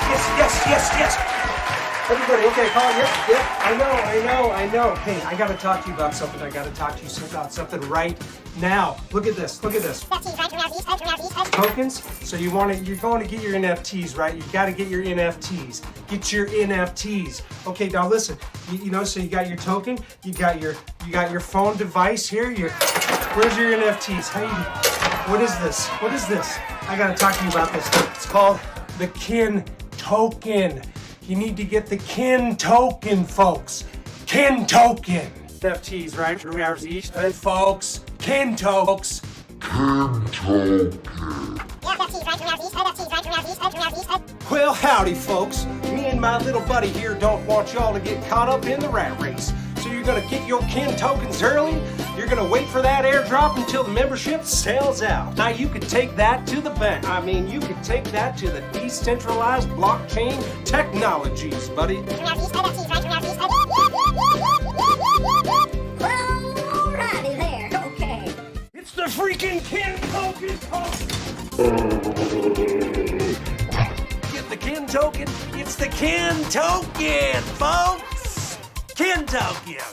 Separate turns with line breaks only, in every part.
Yes. Everybody, okay, call. Yep. I know. Hey, I gotta talk to you about something. About something right now. Look at this. Tokens. So you're going to get your NFTs, right? You got to get your NFTs. Get your NFTs. Okay, now listen. So you got your token. You got your phone device here. Where's your NFTs? What is this? I gotta talk to you about this. It's called the Kenn token. You need to get the Kenn token, folks. Kenn token. NFTs, right? 3 hours each. And folks, Kenn tokes.
Kenn token.
Well, howdy, folks. Me and my little buddy here don't want y'all to get caught up in the rat race. So you're gonna get your Kenn tokens early. You're gonna wait for that airdrop until the membership sells out. Now you could take that to the bank. You could take that to the decentralized blockchain technologies, buddy.
Alrighty there, okay.
It's the freaking Kenn token, folks. Get the Kenn token. It's the Kenn token, folks. Kenn token.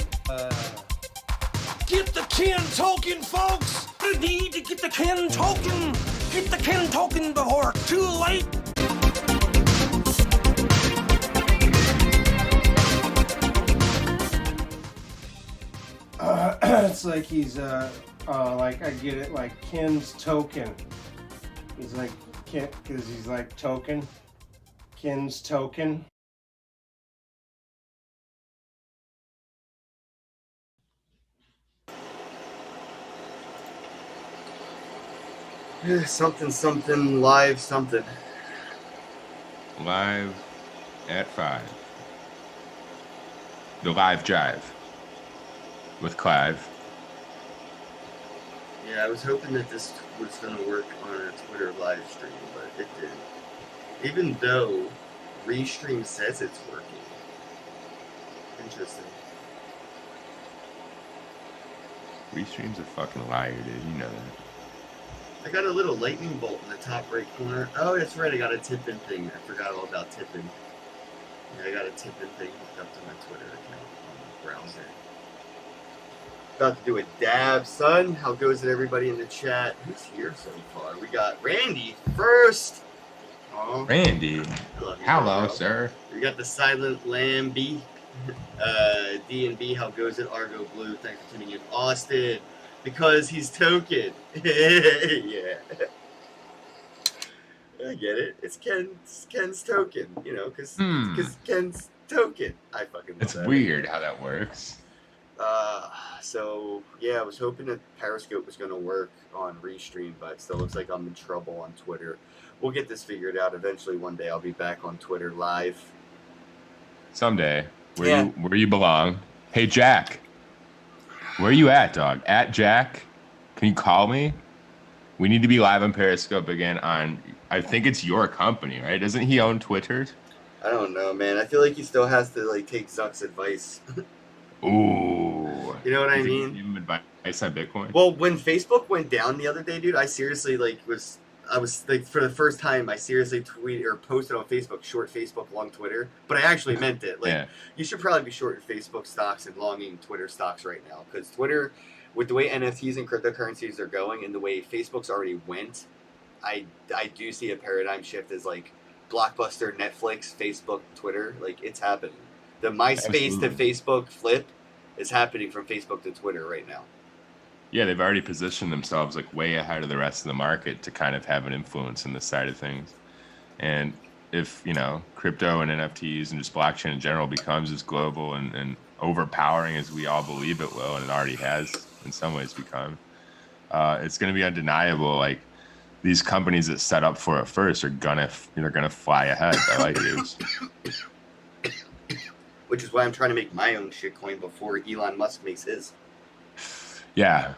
Get the Kenn token, folks! You need to get the Kenn token! Get the Kenn token before it's too late! It's like he's, like, I get it, like Kenn's token. He's like, because he's like token. Kenn's token.
Something live something.
Live at 5. The live jive with Clive.
Yeah, I was hoping that this was going to work on a Twitter live stream, but it didn't. Even though Restream says it's working. Interesting.
Restream's a fucking liar, dude. You know that.
I got a little lightning bolt in the top right corner. Oh, that's right. I got a tip-in thing. I forgot all about tip-in. Yeah, I got a tip-in thing hooked up to my Twitter account on the browser. About to do a dab, son. How goes it, everybody in the chat? Who's here so far? We got Randy first. Oh,
Randy. Hello, sir.
We got the Silent Lamb B. D&B, how goes it? Argo Blue, thanks for tuning in. Austin. Because he's token. Yeah. I get it. It's Kenn's token, because Kenn's token. I fucking love
It's
that.
weird how that works.
So, yeah, I was hoping that Periscope was going to work on Restream, but it still looks like I'm in trouble on Twitter. We'll get this figured out. Eventually, one day, I'll be back on Twitter live.
Someday. Where you belong. Hey, Jack. Where are you at, dog? At Jack? Can you call me? We need to be live on Periscope again on, I think it's your company, right? Doesn't he own Twitter?
I don't know, man. I feel like he still has to, take Zuck's advice.
Ooh.
You know what I mean?
Give him advice on Bitcoin?
Well, when Facebook went down the other day, dude, I seriously, for the first time, I seriously tweeted or posted on Facebook, short Facebook, long Twitter. But I actually meant it. You should probably be shorting Facebook stocks and longing Twitter stocks right now. Because Twitter, with the way NFTs and cryptocurrencies are going and the way Facebook's already went, I do see a paradigm shift as, Blockbuster, Netflix, Facebook, Twitter. It's happening. The MySpace to Facebook flip is happening from Facebook to Twitter right now.
Yeah, they've already positioned themselves way ahead of the rest of the market to kind of have an influence in this side of things. And if, crypto and NFTs and just blockchain in general becomes as global and overpowering as we all believe it will, and it already has in some ways become, it's going to be undeniable. These companies that set up for it first are gonna fly ahead by light years.
Which is why I'm trying to make my own shitcoin before Elon Musk makes his.
Yeah,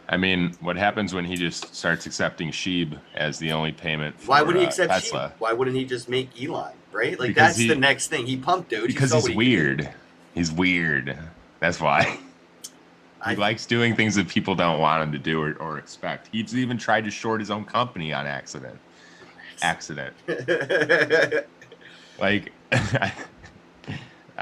what happens when he just starts accepting SHIB as the only payment for
Why would he accept
Tesla?
SHIB? Why wouldn't he just make Elon, right?
Because
that's the next thing. He pumped, dude.
Because he's weird. He's weird. That's why. He likes doing things that people don't want him to do or expect. He's even tried to short his own company on accident. Like, I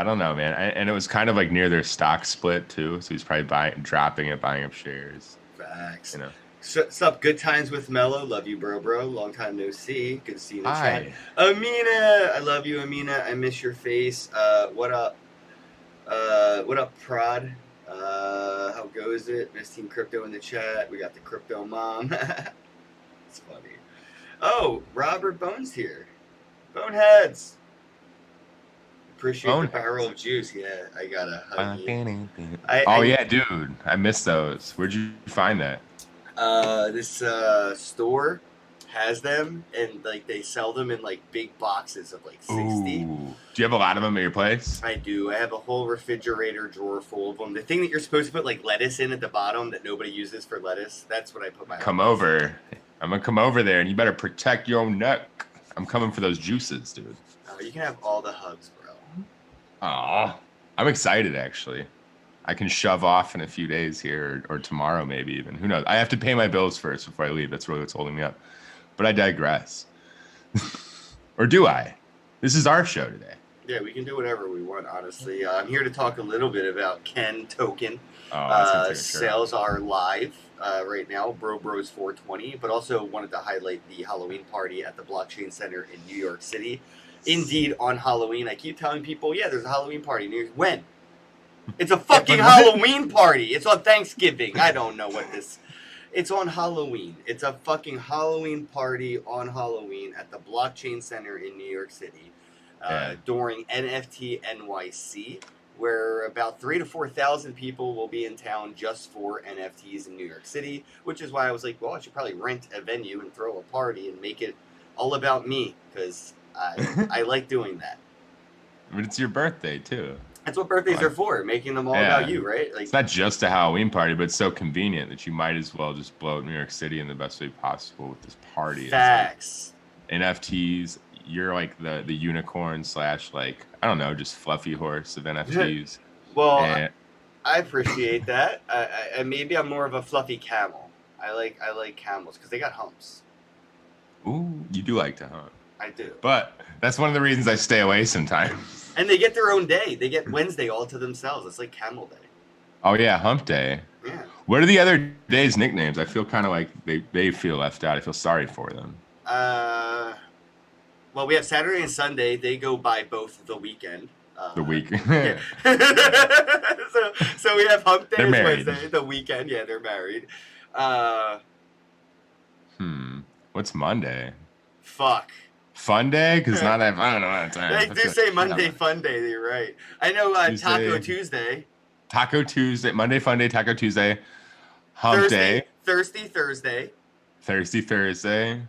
don't know, man. And it was kind of like near their stock split too, so he's probably dropping it, buying up shares.
Facts.
You know.
Sup, good times with Mello. Love you, bro. Long time no see. Good to see you in the
Hi.
chat. Amina, I love you, Amina. I miss your face. What up? What up, Prod? How goes it? Miss Team Crypto in the chat. We got the Crypto Mom. It's funny. Oh, Robert Bones here. Boneheads. Appreciate the barrel of juice. Yeah, I gotta hug you.
Yeah, dude. I missed those. Where'd you find that?
This store has them, and like they sell them in like big boxes of like 60.
Ooh. Do you have a lot of them at your place?
I do. I have a whole refrigerator drawer full of them. The thing that you're supposed to put like lettuce in at the bottom that nobody uses for lettuce, that's what I put my
Come over. I'm gonna come over there, and you better protect your own neck. I'm coming for those juices, dude.
Oh, you can have all the hugs, bro.
Aw. I'm excited, actually. I can shove off in a few days here, or tomorrow maybe even. Who knows? I have to pay my bills first before I leave. That's really what's holding me up. But I digress. Or do I? This is our show today.
Yeah, we can do whatever we want, honestly. I'm here to talk a little bit about Kenn token. Sales are live right now, Bros 420, but also wanted to highlight the Halloween party at the Blockchain Center in New York City. Indeed, on Halloween. I keep telling people, yeah, there's a Halloween party. When? It's a fucking Halloween party. It's on Thanksgiving. I don't know what this... It's on Halloween. It's a fucking Halloween party on Halloween at the Blockchain Center in New York City during NFT NYC, where about 3,000 to 4,000 people will be in town just for NFTs in New York City, which is why I was like, well, I should probably rent a venue and throw a party and make it all about me, because I like doing that.
But it's your birthday, too.
That's what birthdays are for, making them all about you, right? Like,
it's not just a Halloween party, but it's so convenient that you might as well just blow up New York City in the best way possible with this party.
Facts.
Like NFTs, you're like the unicorn / like, I don't know, just fluffy horse of NFTs.
Well, I appreciate that. I maybe I'm more of a fluffy camel. I like camels because they got humps.
Ooh, you do like to hunt.
I do.
But that's one of the reasons I stay away sometimes.
And they get their own day. They get Wednesday all to themselves. It's like Camel Day.
Oh, yeah, Hump Day.
Yeah.
What are the other days' nicknames? I feel kind of like they feel left out. I feel sorry for them.
Well, we have Saturday and Sunday. They go by both the weekend.
The week.
so we have Hump Day
They're married.
Wednesday, the weekend. Yeah, they're married.
What's Monday?
Fuck.
Fun Day? Because I don't know.
They do say Monday Fun Day. You're right. I know Taco Tuesday.
Taco Tuesday. Monday Fun Day. Taco Tuesday. Hump Day.
Thursday.
Thirsty Thursday.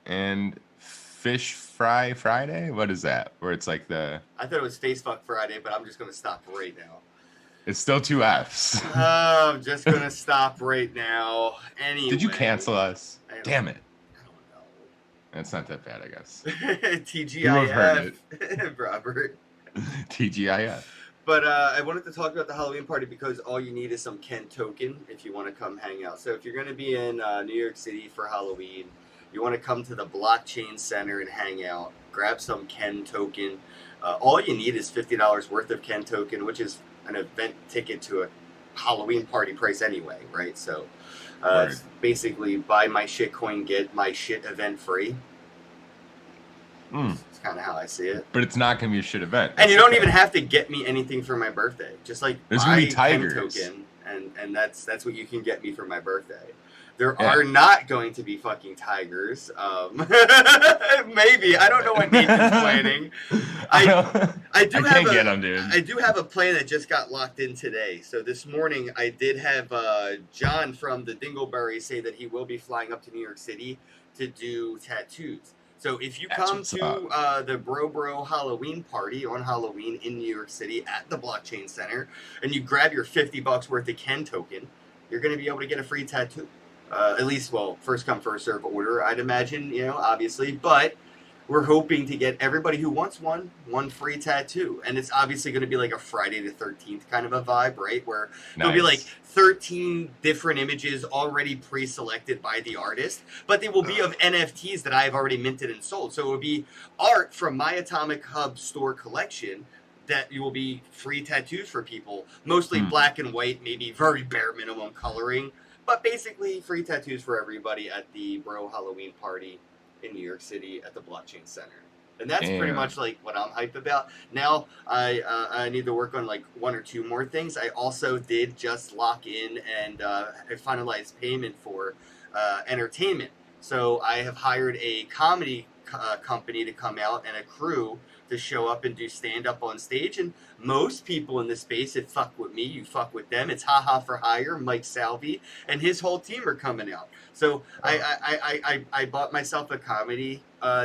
And Fish Fry Friday? What is that? Where it's like the...
I thought it was Face Fuck Friday, but I'm just going to stop right now.
It's still 2 Fs.
I'm just going to stop right now. Anyway.
Did you cancel us? Damn it. That's not that bad, I guess.
TGIF, Robert.
TGIF.
But I wanted to talk about the Halloween party because all you need is some Kenn token if you want to come hang out. So if you're going to be in New York City for Halloween, you want to come to the Blockchain Center and hang out, grab some Kenn token. All you need is $50 worth of Kenn token, which is an event ticket to a Halloween party price anyway, right? So it's basically buy my Shitcoin, get my shit event free. It's kind of how I see it.
But it's not going to be a shit event.
And you don't even have to get me anything for my birthday. Just like
there's
buy
going to be tigers.
Kenn token, and that's what you can get me for my birthday. There are not going to be fucking tigers. Maybe. I don't know what Nathan's planning. I can't
get them, dude.
I do have a plan that just got locked in today. So this morning I did have John from the Dingleberry say that he will be flying up to New York City to do tattoos. So if you come to the Bro Halloween party on Halloween in New York City at the Blockchain Center and you grab your $50 worth of Kenn token, you're going to be able to get a free tattoo. At least, well, first come, first serve order, I'd imagine, obviously. But we're hoping to get everybody who wants one free tattoo. And it's obviously going to be like a Friday the 13th kind of a vibe, right? Where there'll be like 13 different images already pre-selected by the artist, but they will be of NFTs that I have already minted and sold. So it will be art from my Atomic Hub store collection that you will be free tattoos for people, mostly black and white, maybe very bare minimum coloring, but basically free tattoos for everybody at the Bro Halloween party in New York City at the Blockchain Center. And that's pretty much like what I'm hyped about. Now I need to work on like one or two more things. I also did just lock in and finalize payment for entertainment. So I have hired a comedy company to come out and a crew to show up and do stand-up on stage. And most people in this space, it fuck with me, you fuck with them. It's haha for hire. Mike Salvi and his whole team are coming out. So I bought myself a comedy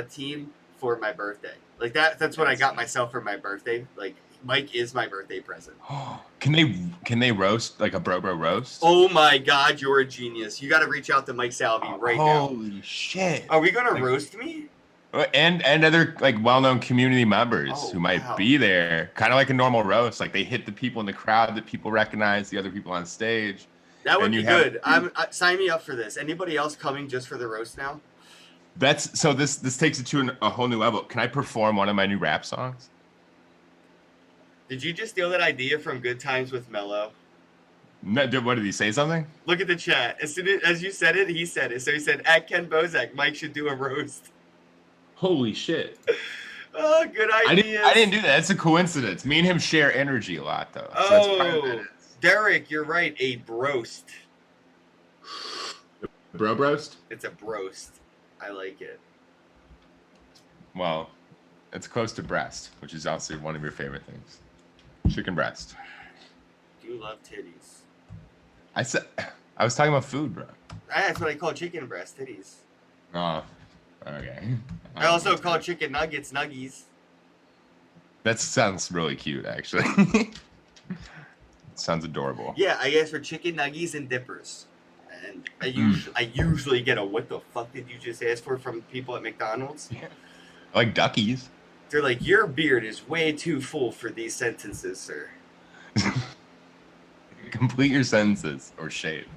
team for my birthday. Like that's what I got myself for my birthday. Like Mike is my birthday present.
Can they roast like a bro roast?
Oh my God, you're a genius. You got to reach out to Mike Salvi right now.
Holy shit.
Are we going to roast me?
And other like well-known community members who might be there, kind of like a normal roast. Like they hit the people in the crowd that people recognize, the other people on stage.
That would be good. Sign me up for this. Anybody else coming just for the roast now?
That's so. This takes it to a whole new level. Can I perform one of my new rap songs?
Did you just steal that idea from Good Times with Mello?
No, what did he say? Something?
Look at the chat. As soon as you said it, he said it. So he said, at Ken Bozak, Mike should do a roast.
Holy shit.
Oh, good idea.
I didn't do that. That's a coincidence. Me and him share energy a lot, though. So
oh, Derek, you're right. A broast.
Bro roast?
It's a broast. I like it.
Well, it's close to breast, which is also one of your favorite things. Chicken breast.
Do you love titties?
I was talking about food, bro.
That's what I call chicken breast, titties.
Oh, okay.
I also call chicken nuggets nuggies.
That sounds really cute, actually. Sounds adorable.
Yeah, I asked for chicken nuggies and dippers. And I usually get a what the fuck did you just ask for from people at McDonald's?
Yeah. I like duckies.
They're like, your beard is way too full for these sentences, sir.
Complete your sentences or shave.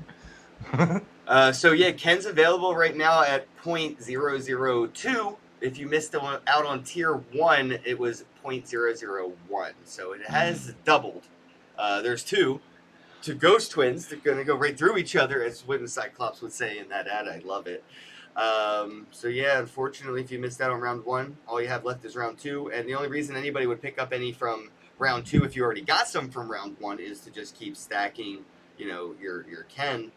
So yeah, Kenn's available right now at 0.002. If you missed out on tier 1, it was 0.001. So it has doubled. There's two ghost twins. They're going to go right through each other, as Witten Cyclops would say in that ad. I love it. So yeah, unfortunately, if you missed out on round 1, all you have left is round 2. And the only reason anybody would pick up any from round 2, if you already got some from round 1, is to just keep stacking, your Kenn.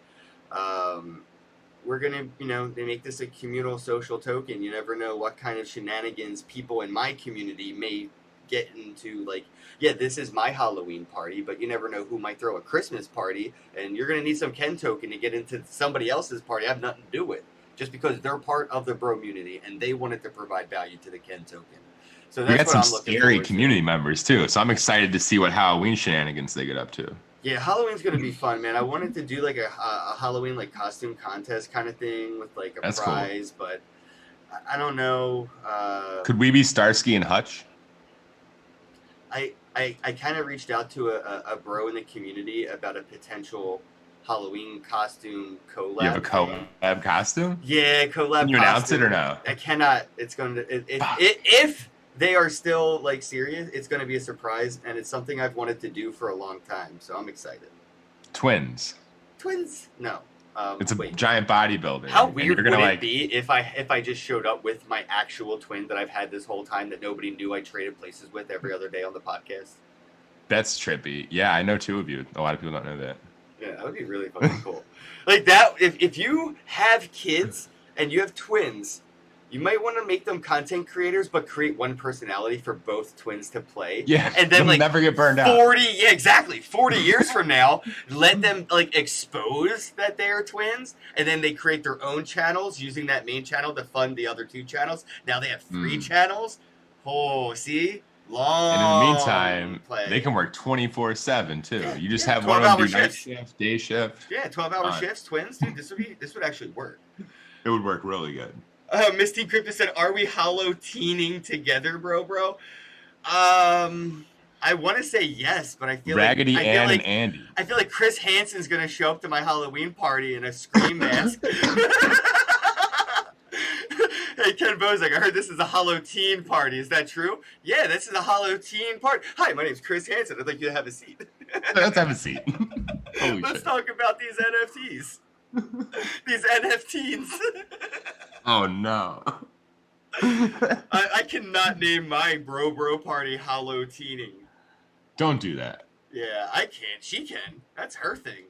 We're gonna, they make this a communal social token. You never know what kind of shenanigans people in my community may get into. Like, yeah, this is my Halloween party, but you never know who might throw a Christmas party, and you're gonna need some Kenn token to get into somebody else's party. I have nothing to do with, just because they're part of the bro community and they wanted to provide value to the Kenn token. So that's
we got
what
some
I'm looking
scary
forward
community
to.
members too. So I'm excited to see what Halloween shenanigans they get up to.
Yeah, Halloween's gonna be fun, man. I wanted to do like a Halloween like costume contest kind of thing with like a
That's
prize,
cool.
but I don't know.
Could we be Starsky and Hutch?
I kind of reached out to a bro in the community about a potential Halloween costume collab.
You have a collab costume?
Yeah, collab.
Can you announce it or no?
I cannot. It's going to if they are still like serious, it's going to be a surprise, and it's something I've wanted to do for a long time. So I'm excited.
Twins.
No.
It's a
wait.
giant bodybuilder.
How
and
weird
you're gonna,
would it be if I just showed up with my actual twin that I've had this whole time that nobody knew I traded places with every other day on the podcast?
That's trippy. Yeah, I know 2 of you. A lot of people don't know that.
Yeah, that would be really fucking cool. Like that, if you have kids and you have twins, you might want to make them content creators, but create one personality for both twins to play.
Yeah,
and then
they'll
like
never get burned out.
40 years from now, let them like expose that they are twins, and then they create their own channels using that main channel to fund the other 2 channels. Now they have 3 channels. Oh, see? Long.
And in the meantime,
play.
they can work 24/7 too.
Yeah,
You just
yeah,
have one of them do
12-hour
night
shifts.
shift, day shift.
Yeah, 12-hour shifts, twins, dude. This would actually work.
It would work really good.
Miss Teen Crypto said, "Are we hollow teening together, bro?" I want to say yes, but
Raggedy Ann and Andy.
I feel like Chris Hansen's gonna show up to my Halloween party in a scream mask. Hey, Ken Bozak, I heard this is a hollow teen party. Is that true? Yeah, this is a hollow teen party. Hi, my name's Chris Hansen. I'd like you to have a seat.
Let's have a seat. Holy
Let's
shit.
talk about these NFTs. These NFTs.
Oh no.
I cannot name my bro party hollow teening.
Don't do that.
Yeah, I can't. She can. That's her thing.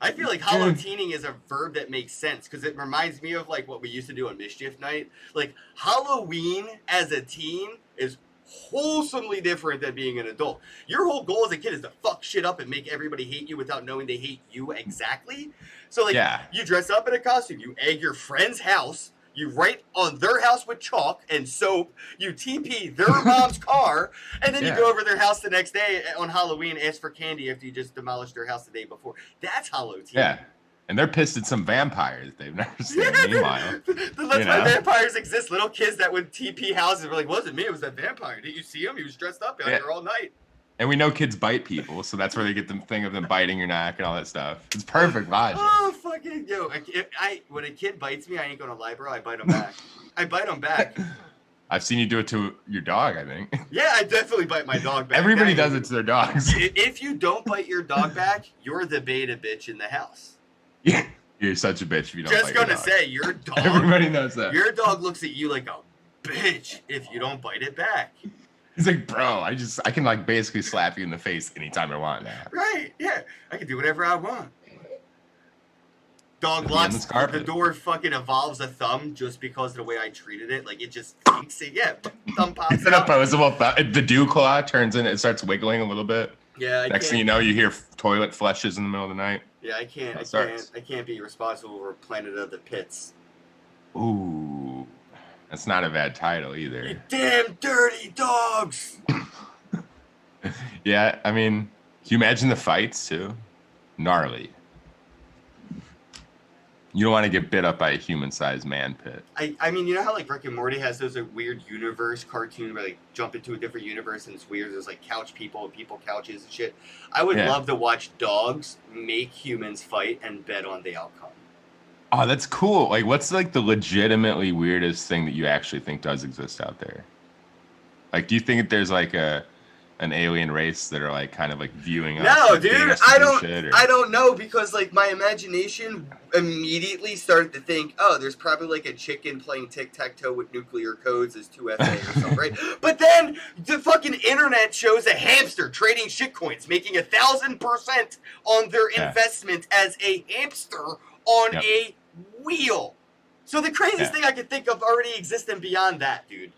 I feel like hollow teening is a verb that makes sense because it reminds me of like what we used to do on Mischief Night. Like Halloween as a teen is wholesomely different than being an adult. Your whole goal as a kid is to fuck shit up and make everybody hate you without knowing they hate you exactly. So like you dress up in a costume, you egg your friend's house, you write on their house with chalk and soap, you TP their mom's car, and then you go over to their house the next day on Halloween, ask for candy after you just demolished their house the day before. That's hollow teen.
Yeah. And they're pissed at some vampires they've never seen. Meanwhile,
that's why vampires exist. Little kids that would TP houses were like, wasn't me, it was that vampire. Did you see him? He was dressed up out there all night.
And we know kids bite people, so that's where they get the thing of them biting your neck and all that stuff. It's perfect logic.
Oh, fucking, when a kid bites me, I ain't gonna lie, bro. I bite him back. I bite him back.
I've seen you do it to your dog, I think.
Yeah, I definitely bite my dog back.
Everybody does it to their dogs.
If you don't bite your dog back, you're the beta bitch in the house.
Yeah. You're such a bitch if you don't
Just
bite your
gonna
dog.
say, your dog.
Everybody knows that.
Your dog looks at you like a bitch if you don't bite it back.
He's like, bro, I can like basically slap you in the face anytime I want now.
Right, yeah. I can do whatever I want. Dog locks the door, fucking evolves a thumb just because of the way I treated it. Like, it just thinks it. Yeah, thumb pops
It's an opposable thumb. The dew claw turns in, it starts wiggling a little bit.
Yeah,
Next thing you know, you hear toilet flushes in the middle of the night.
Yeah, I can't be responsible for Planet of the Pits.
Ooh, that's not a bad title either.
You damn dirty dogs!
Yeah, I mean, can you imagine the fights too? Gnarly. You don't want to get bit up by a human-sized man pit.
I mean, you know how like Rick and Morty has those weird universe cartoon where they jump into a different universe and it's weird. There's like couch people and people couches and shit. I would love to watch dogs make humans fight and bet on the outcome.
Oh, that's cool. Like, what's like the legitimately weirdest thing that you actually think does exist out there? Like, do you think that there's like an alien race that are like kind of like viewing us?
No, dude, I don't know because like my imagination immediately started to think, oh, there's probably like a chicken playing tic-tac-toe with nuclear codes as 2FA or something, right? But then the fucking internet shows a hamster trading shitcoins, making 1,000% on their investment as a hamster on a wheel. So the craziest thing I could think of already exists and beyond that, dude.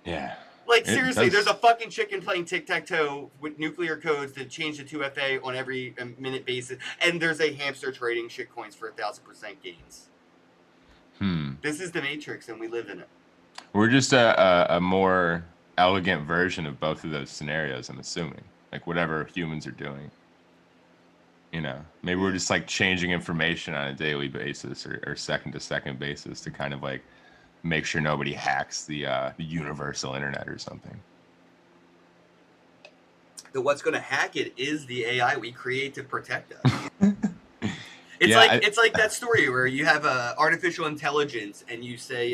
Yeah.
Like, seriously, there's a fucking chicken playing tic-tac-toe with nuclear codes that change the 2FA on every minute basis, and there's a hamster trading shitcoins for 1,000% gains. This is the Matrix, and we live in it.
We're just a more elegant version of both of those scenarios, I'm assuming. Like, whatever humans are doing. You know, maybe we're just, like, changing information on a daily basis or second-to-second basis to kind of, like, make sure nobody hacks the universal internet or something.
What's going to hack it is the AI we create to protect us. It's like that story where you have artificial intelligence and you say,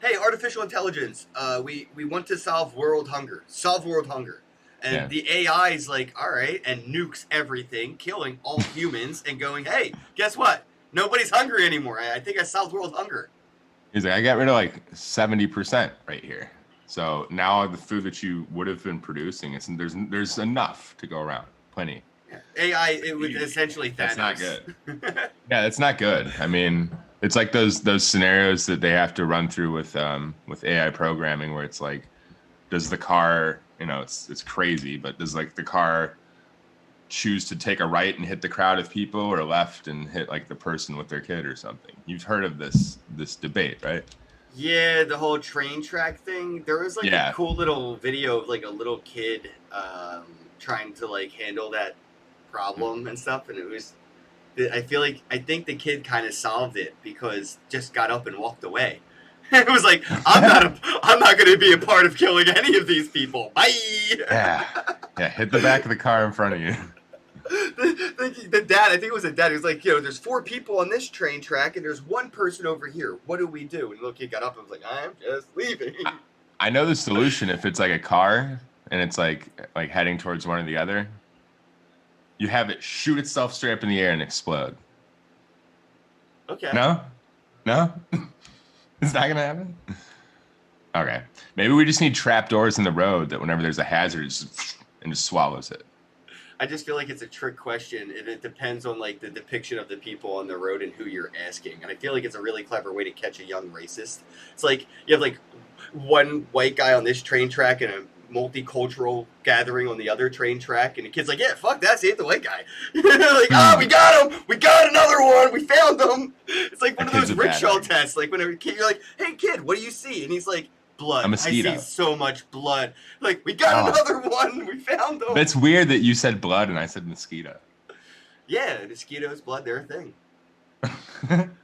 hey, artificial intelligence, we want to solve world hunger. And the AI is like, all right, and nukes everything, killing all humans and going, hey, guess what? Nobody's hungry anymore. I think I solved world hunger.
He's like, I got rid of like 70% right here. So now the food that you would have been producing, there's enough to go around. Plenty.
Yeah. AI, it would essentially Thanos.
That's not good. Yeah, that's not good. I mean, it's like those scenarios that they have to run through with AI programming where it's like, does the car, you know, it's crazy, but does like the car choose to take a right and hit the crowd of people or left and hit like the person with their kid or something? You've heard of this debate, right?
Yeah, the whole train track thing. There was like a cool little video of like a little kid trying to like handle that problem and stuff, and it was I think the kid kind of solved it because just got up and walked away. It was like, I'm not going to be a part of killing any of these people. Bye.
Yeah. Hit the back of the car in front of you.
The dad, I think it was a dad. He was like, there's 4 people on this train track, and there's 1 person over here. What do we do? And the little kid got up and was like, I'm just leaving.
I know the solution. If it's like a car and it's like heading towards one or the other, you have it shoot itself straight up in the air and explode.
Okay.
No? It's not gonna happen? Okay. Maybe we just need trapdoors in the road that whenever there's a hazard, it just swallows it.
I just feel like it's a trick question, and it depends on like the depiction of the people on the road and who you're asking. And I feel like it's a really clever way to catch a young racist. It's like you have like one white guy on this train track and a multicultural gathering on the other train track, and the kid's like, yeah, fuck that, save the white guy. Like, we got him, we got another one, we found him. It's like one of those rickshaw tests, like when a kid, you're like, hey kid, what do you see? And he's like, blood.
A mosquito.
I see so much blood. Like, we got another one, we found him.
That's weird that you said blood and I said mosquito.
Yeah, mosquitoes, blood, they're a thing.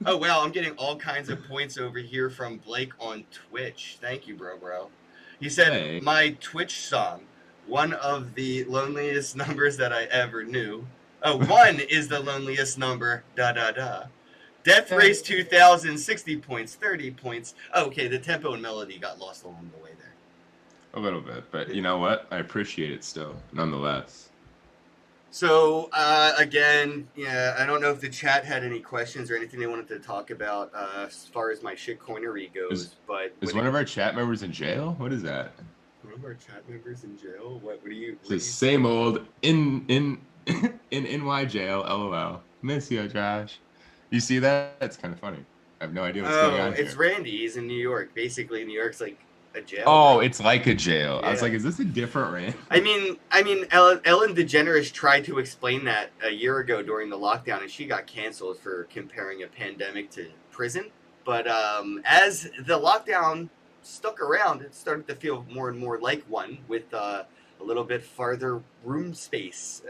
Oh wow, I'm getting all kinds of points over here from Blake on Twitch. Thank you, bro. He said, hey. My Twitch song, one of the loneliest numbers that I ever knew. Oh, 1 is the loneliest number, Death Race 2000, 60 points, 30 points. Oh, okay, the tempo and melody got lost along the way there.
A little bit, but you know what? I appreciate it still, nonetheless.
So, again, yeah, I don't know if the chat had any questions or anything they wanted to talk about as far as my shitcoinery goes. Is
one of our chat members in jail? What is that?
One of our chat members in jail? What do you...
It's the same old in NY jail, LOL. Miss you, Josh. You see that? That's kind of funny. I have no idea what's going on here.
It's Randy. He's in New York. Basically, New York's like a jail.
Oh, it's like a jail.
Yeah.
I was like, is this a different Randy?
I mean, Ellen DeGeneres tried to explain that a year ago during the lockdown, and she got canceled for comparing a pandemic to prison. But as the lockdown stuck around, it started to feel more and more like one, with a little bit farther room space,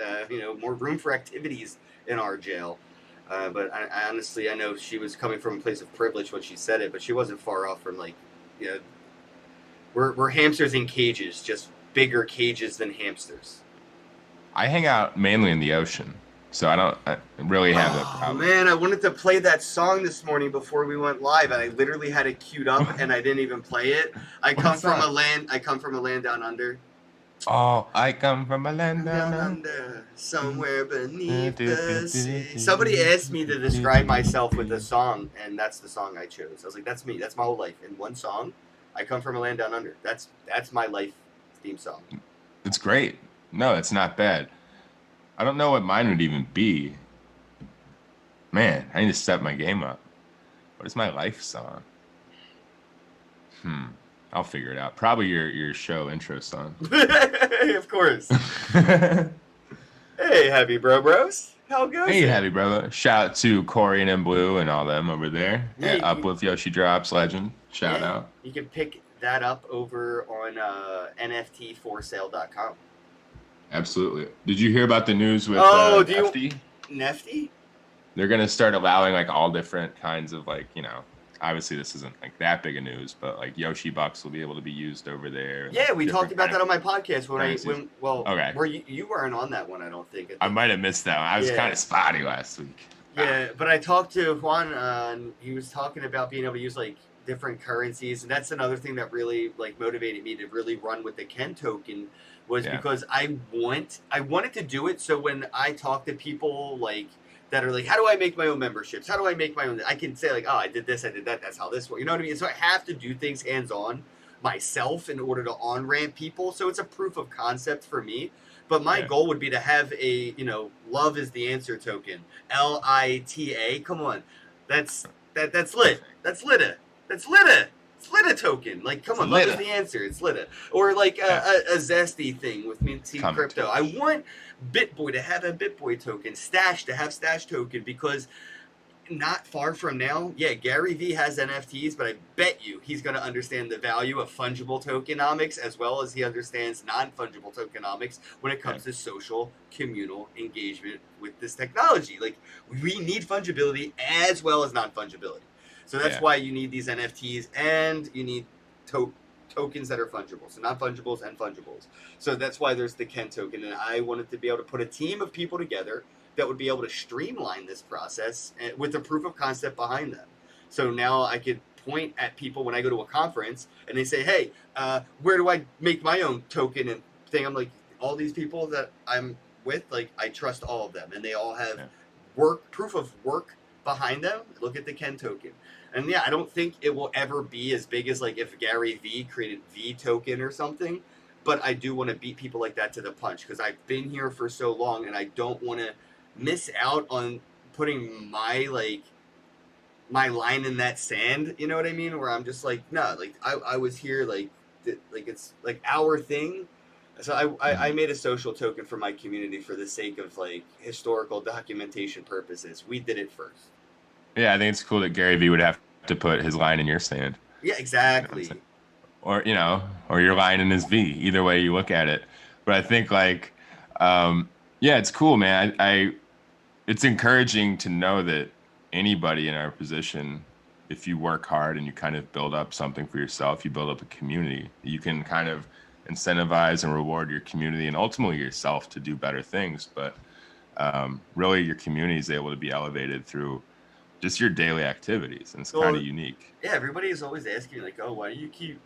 more room for activities in our jail. But I honestly, I know she was coming from a place of privilege when she said it, but she wasn't far off from we're hamsters in cages, just bigger cages than hamsters.
I hang out mainly in the ocean, so I don't really have that problem.
Man, I wanted to play that song this morning before we went live, and I literally had it queued up, and I didn't even play it. I come from a land down under.
Oh, I come from a land down under,
somewhere beneath the sea. Somebody asked me to describe myself with a song, and that's the song I chose. I was like, that's me. That's my whole life. In one song, I come from a land down under. That's my life theme song.
It's great. No, it's not bad. I don't know what mine would even be. Man, I need to step my game up. What is my life song? I'll figure it out. Probably your show intro song.
Of course. Hey, Happy Bros. How goes it?
Hey, Happy Bro. Shout out to Corey and M Blue and all them over there. Yeah, Up with Yoshi Drops legend. Shout out.
You can pick that up over on NFTforsale.com.
Absolutely. Did you hear about the news with Nefty?
Nefty?
They're going to start allowing all different kinds of obviously this isn't that big of news, but Yoshi Bucks will be able to be used over there.
Yeah, we talked about that on my podcast
okay.
You weren't on that one, I don't think.
I might have missed that one. I was kind of spotty last week.
Yeah, but I talked to Juan, and he was talking about being able to use different currencies, and that's another thing that really motivated me to really run with the Kenn token was because I wanted to do it so when I talk to people that are how do I make my own memberships? How do I make my own? I can say I did this, I did that. That's how this works. You know what I mean? So I have to do things hands-on myself in order to on-ramp people. So it's a proof of concept for me. But my goal would be to have a love is the answer token. LITA. Come on, that's lit. That's Lita. That's Lita. It's Lita token. Come on, love is the answer. It's Lita. Or a Zesty thing with Minty Crypto. I want BitBoy to have a BitBoy token, Stash to have Stash token, because not far from now, yeah, Gary Vee has NFTs, but I bet you he's going to understand the value of fungible tokenomics as well as he understands non-fungible tokenomics when it comes to social communal engagement with this technology. Like, we need fungibility as well as non-fungibility. So that's why you need these NFTs and you need tokens that are fungible. So non-fungibles and fungibles. So that's why there's the Kenn token. And I wanted to be able to put a team of people together that would be able to streamline this process with a proof of concept behind them. So now I could point at people when I go to a conference and they say, hey, where do I make my own token and thing? I'm like, all these people that I'm with, like, I trust all of them. And they all have proof of work behind them. Look at the Kenn token. And yeah, I don't think it will ever be as big as like if Gary Vee created V token or something. But I do want to beat people like that to the punch because I've been here for so long and I don't want to miss out on putting my line in that sand, you know what I mean? Where I'm just like, no, like I was here, like it's like our thing. So I made a social token for my community for the sake of like historical documentation purposes. We did it first.
Yeah, I think it's cool that Gary Vee would have to put his line in your sand.
Yeah, exactly.
Or your line in his V. Either way you look at it. But I think like, yeah, it's cool, man. It's encouraging to know that anybody in our position, if you work hard and you kind of build up something for yourself, you build up a community, you can kind of incentivize and reward your community and ultimately yourself to do better things. But really your community is able to be elevated through just your daily activities. And it's kind of unique.
Yeah, everybody is always asking like, oh, why do you keep,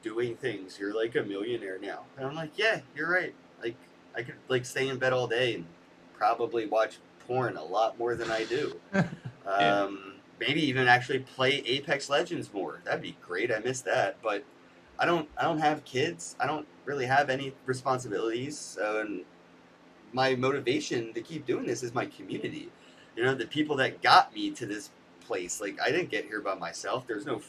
doing things? You're like a millionaire now. And I'm like, yeah, you're right. Like I could like stay in bed all day and probably watch porn a lot more than I do. Maybe even actually play Apex Legends more. That'd be great. I miss that. But I don't have kids. I don't really have any responsibilities. And my motivation to keep doing this is my community. The people that got me to this place. Like I didn't get here by myself. There's no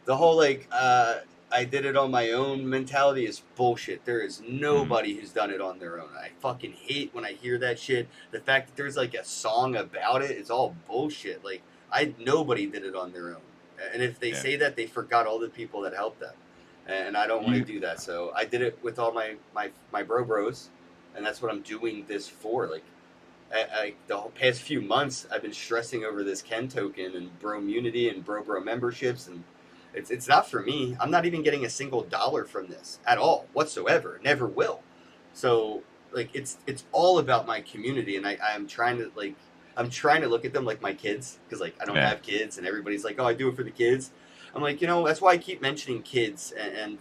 the whole like I did it on my own mentality is bullshit. There is nobody who's done it on their own. I fucking hate when I hear that shit. The fact that there's like a song about it is all bullshit. Like nobody did it on their own. And if they say that, they forgot all the people that helped them. And I don't want to do that. So I did it with all my bros. And that's what I'm doing this for. Like the past few months, I've been stressing over this Kenn token and Bromunity and bro memberships, and it's not for me. I'm not even getting a single dollar from this at all whatsoever. Never will. So like it's all about my community, and I'm trying to look at them like my kids because like I don't have kids, and everybody's like, oh, I do it for the kids. I'm like, that's why I keep mentioning kids and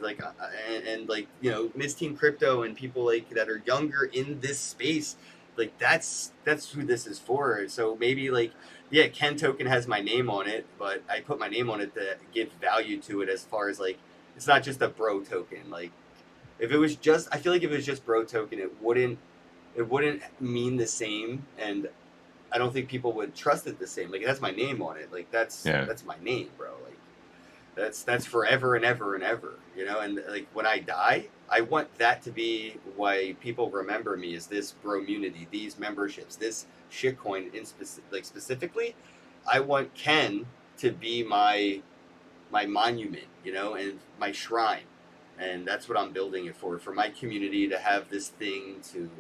Miss Team Crypto and people like that are younger in this space. Like that's who this is for. So maybe like, yeah, Kenn token has my name on it, but I put my name on it to give value to it as far as like, it's not just a bro token. Like if it was just, I feel like if it was just bro token, it wouldn't mean the same. And I don't think people would trust it the same. Like it has my name on it. Like that's my name, bro. Like that's forever and ever and ever, and like when I die, I want that to be why people remember me is this Bromunity, these memberships, this Shitcoin specifically. I want Kenn to be my monument, and my shrine. And that's what I'm building it for my community to have this thing to,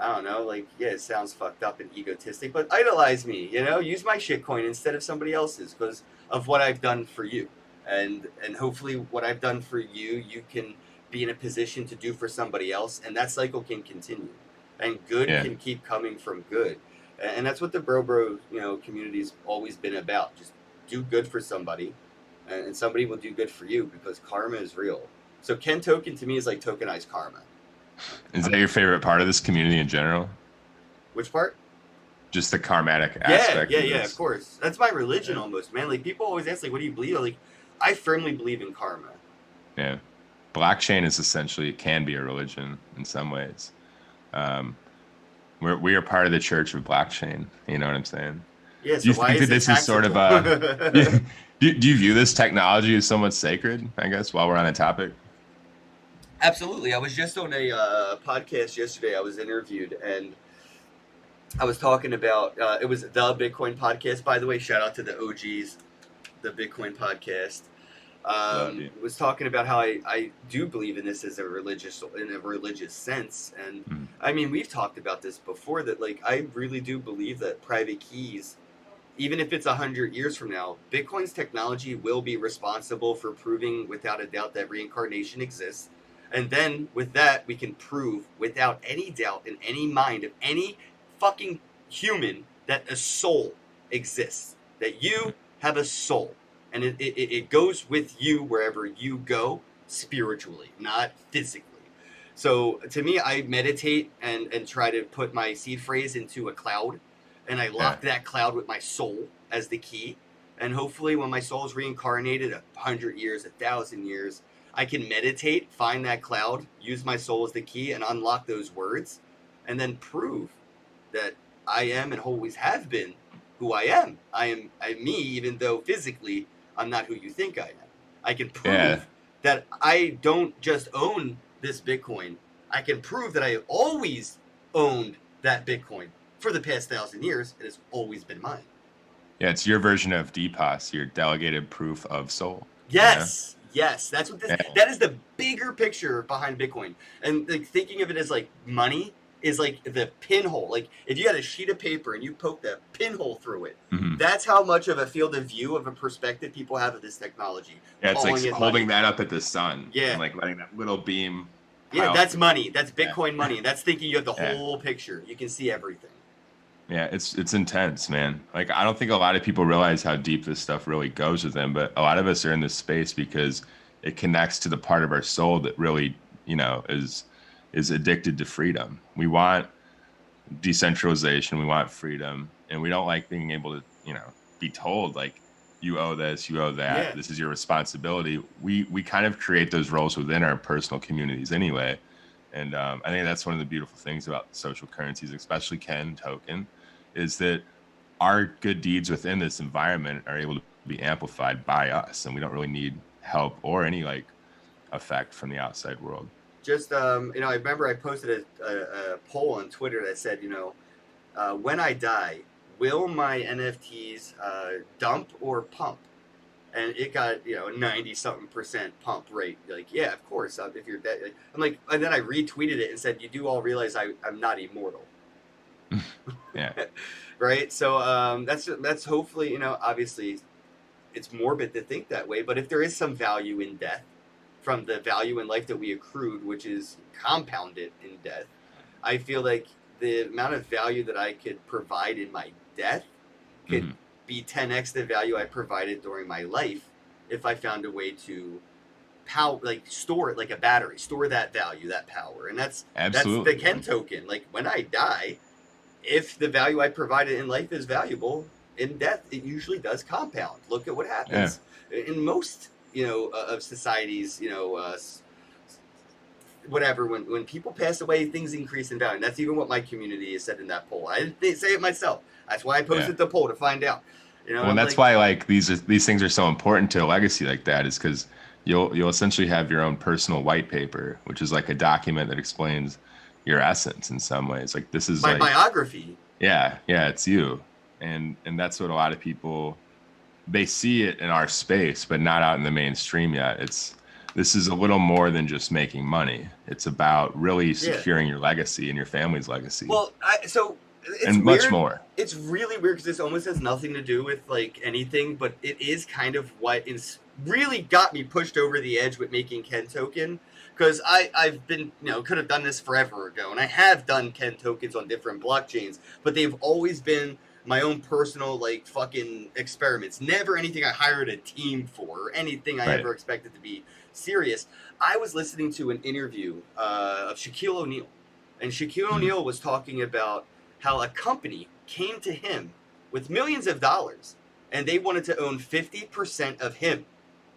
I don't know, like, yeah, it sounds fucked up and egotistic, but idolize me, use my Shitcoin instead of somebody else's because of what I've done for you. And hopefully what I've done for you, you can be in a position to do for somebody else, and that cycle can continue, and good can keep coming from good, and that's what the bro community's always been about. Just do good for somebody, and somebody will do good for you because karma is real. So Kenn token to me is like tokenized karma.
Is that your favorite part of this community in general?
Which part?
Just the karmatic aspect.
Yeah, of course. That's my religion almost, man. Like people always ask, like, what do you believe? Like, I firmly believe in karma. Yeah.
Blockchain is essentially, it can be a religion in some ways. We are part of the church of blockchain. You know what I'm saying?
Yeah,
so do you think that this is sort of do you view this technology as somewhat sacred, I guess, while we're on the topic?
Absolutely. I was just on a podcast yesterday. I was interviewed, and I was talking about, it was the Bitcoin podcast, by the way. Shout out to the OGs, the Bitcoin podcast.
Love you.
Was talking about how I do believe in this as in a religious sense. And
Mhm.
I mean, we've talked about this before, that like, I really do believe that private keys, even if it's 100 years from now, Bitcoin's technology will be responsible for proving without a doubt that reincarnation exists. And then with that, we can prove without any doubt in any mind of any fucking human that a soul exists, that you have a soul. And it goes with you wherever you go spiritually, not physically. So to me, I meditate and try to put my seed phrase into a cloud, and I lock that cloud with my soul as the key. And hopefully when my soul is reincarnated 100 years, 1,000 years, I can meditate, find that cloud, use my soul as the key, and unlock those words, and then prove that I am and always have been who I am. I'm me, even though physically I'm not who you think I am. I can prove that I don't just own this Bitcoin. I can prove that I have always owned that Bitcoin for the past 1,000 years. It has always been mine.
Yeah, it's your version of DPoS, your delegated proof of soul.
Yes. Yes, that's what this. That is the bigger picture behind Bitcoin, and like thinking of it as like money is like the pinhole. Like if you had a sheet of paper and you poked a pinhole through it, that's how much of a field of view, of a perspective people have of this technology.
Yeah, it's like holding that up at the sun.
Yeah,
and like letting that little beam.
Yeah, that's money. That's Bitcoin money. And that's thinking you have the whole picture. You can see everything.
Yeah, it's intense, man. Like I don't think a lot of people realize how deep this stuff really goes with them, but a lot of us are in this space because it connects to the part of our soul that really, is addicted to freedom. We want decentralization, we want freedom, and we don't like being able to, be told like you owe this, you owe that, this is your responsibility. We kind of create those roles within our personal communities anyway. And I think that's one of the beautiful things about social currencies, especially Kenn token, is that our good deeds within this environment are able to be amplified by us, and we don't really need help or any like effect from the outside world.
Just I remember I posted a poll on Twitter that said, when I die, will my NFTs dump or pump? And it got 90-something% pump rate. Like, yeah, of course. If you're dead, I'm like, and then I retweeted it and said, you do all realize I'm not immortal.
Yeah.
Right. So that's hopefully, obviously it's morbid to think that way, but if there is some value in death from the value in life that we accrued, which is compounded in death, I feel like the amount of value that I could provide in my death could be 10x the value I provided during my life if I found a way to store it like a battery, store that value, that power. And that's the Kenn token. Like when I die, if the value I provided in life is valuable, in death it usually does compound. Look at what happens in most of societies, whatever, when people pass away, things increase in value. And that's even what my community has said in that poll. I didn't say it myself. That's why I posted the poll, to find out.
And that's why like these things are so important to a legacy like that, is because you'll essentially have your own personal white paper, which is like a document that explains your essence in some ways. Like this is
my
like
biography. Yeah,
it's you. And that's what a lot of people, they see it in our space, but not out in the mainstream yet. This is a little more than just making money. It's about really securing your legacy and your family's legacy.
Well, it's
and
weird.
Much more.
It's really weird because this almost has nothing to do with like anything, but it is kind of what really got me pushed over the edge with making Kenn token. Because I've been, could have done this forever ago, and I have done Kenn tokens on different blockchains, but they've always been my own personal like fucking experiments. Never anything I hired a team for, or anything I ever expected to be serious. I was listening to an interview of Shaquille O'Neal, and Shaquille O'Neal was talking about how a company came to him with millions of dollars, and they wanted to own 50% of him,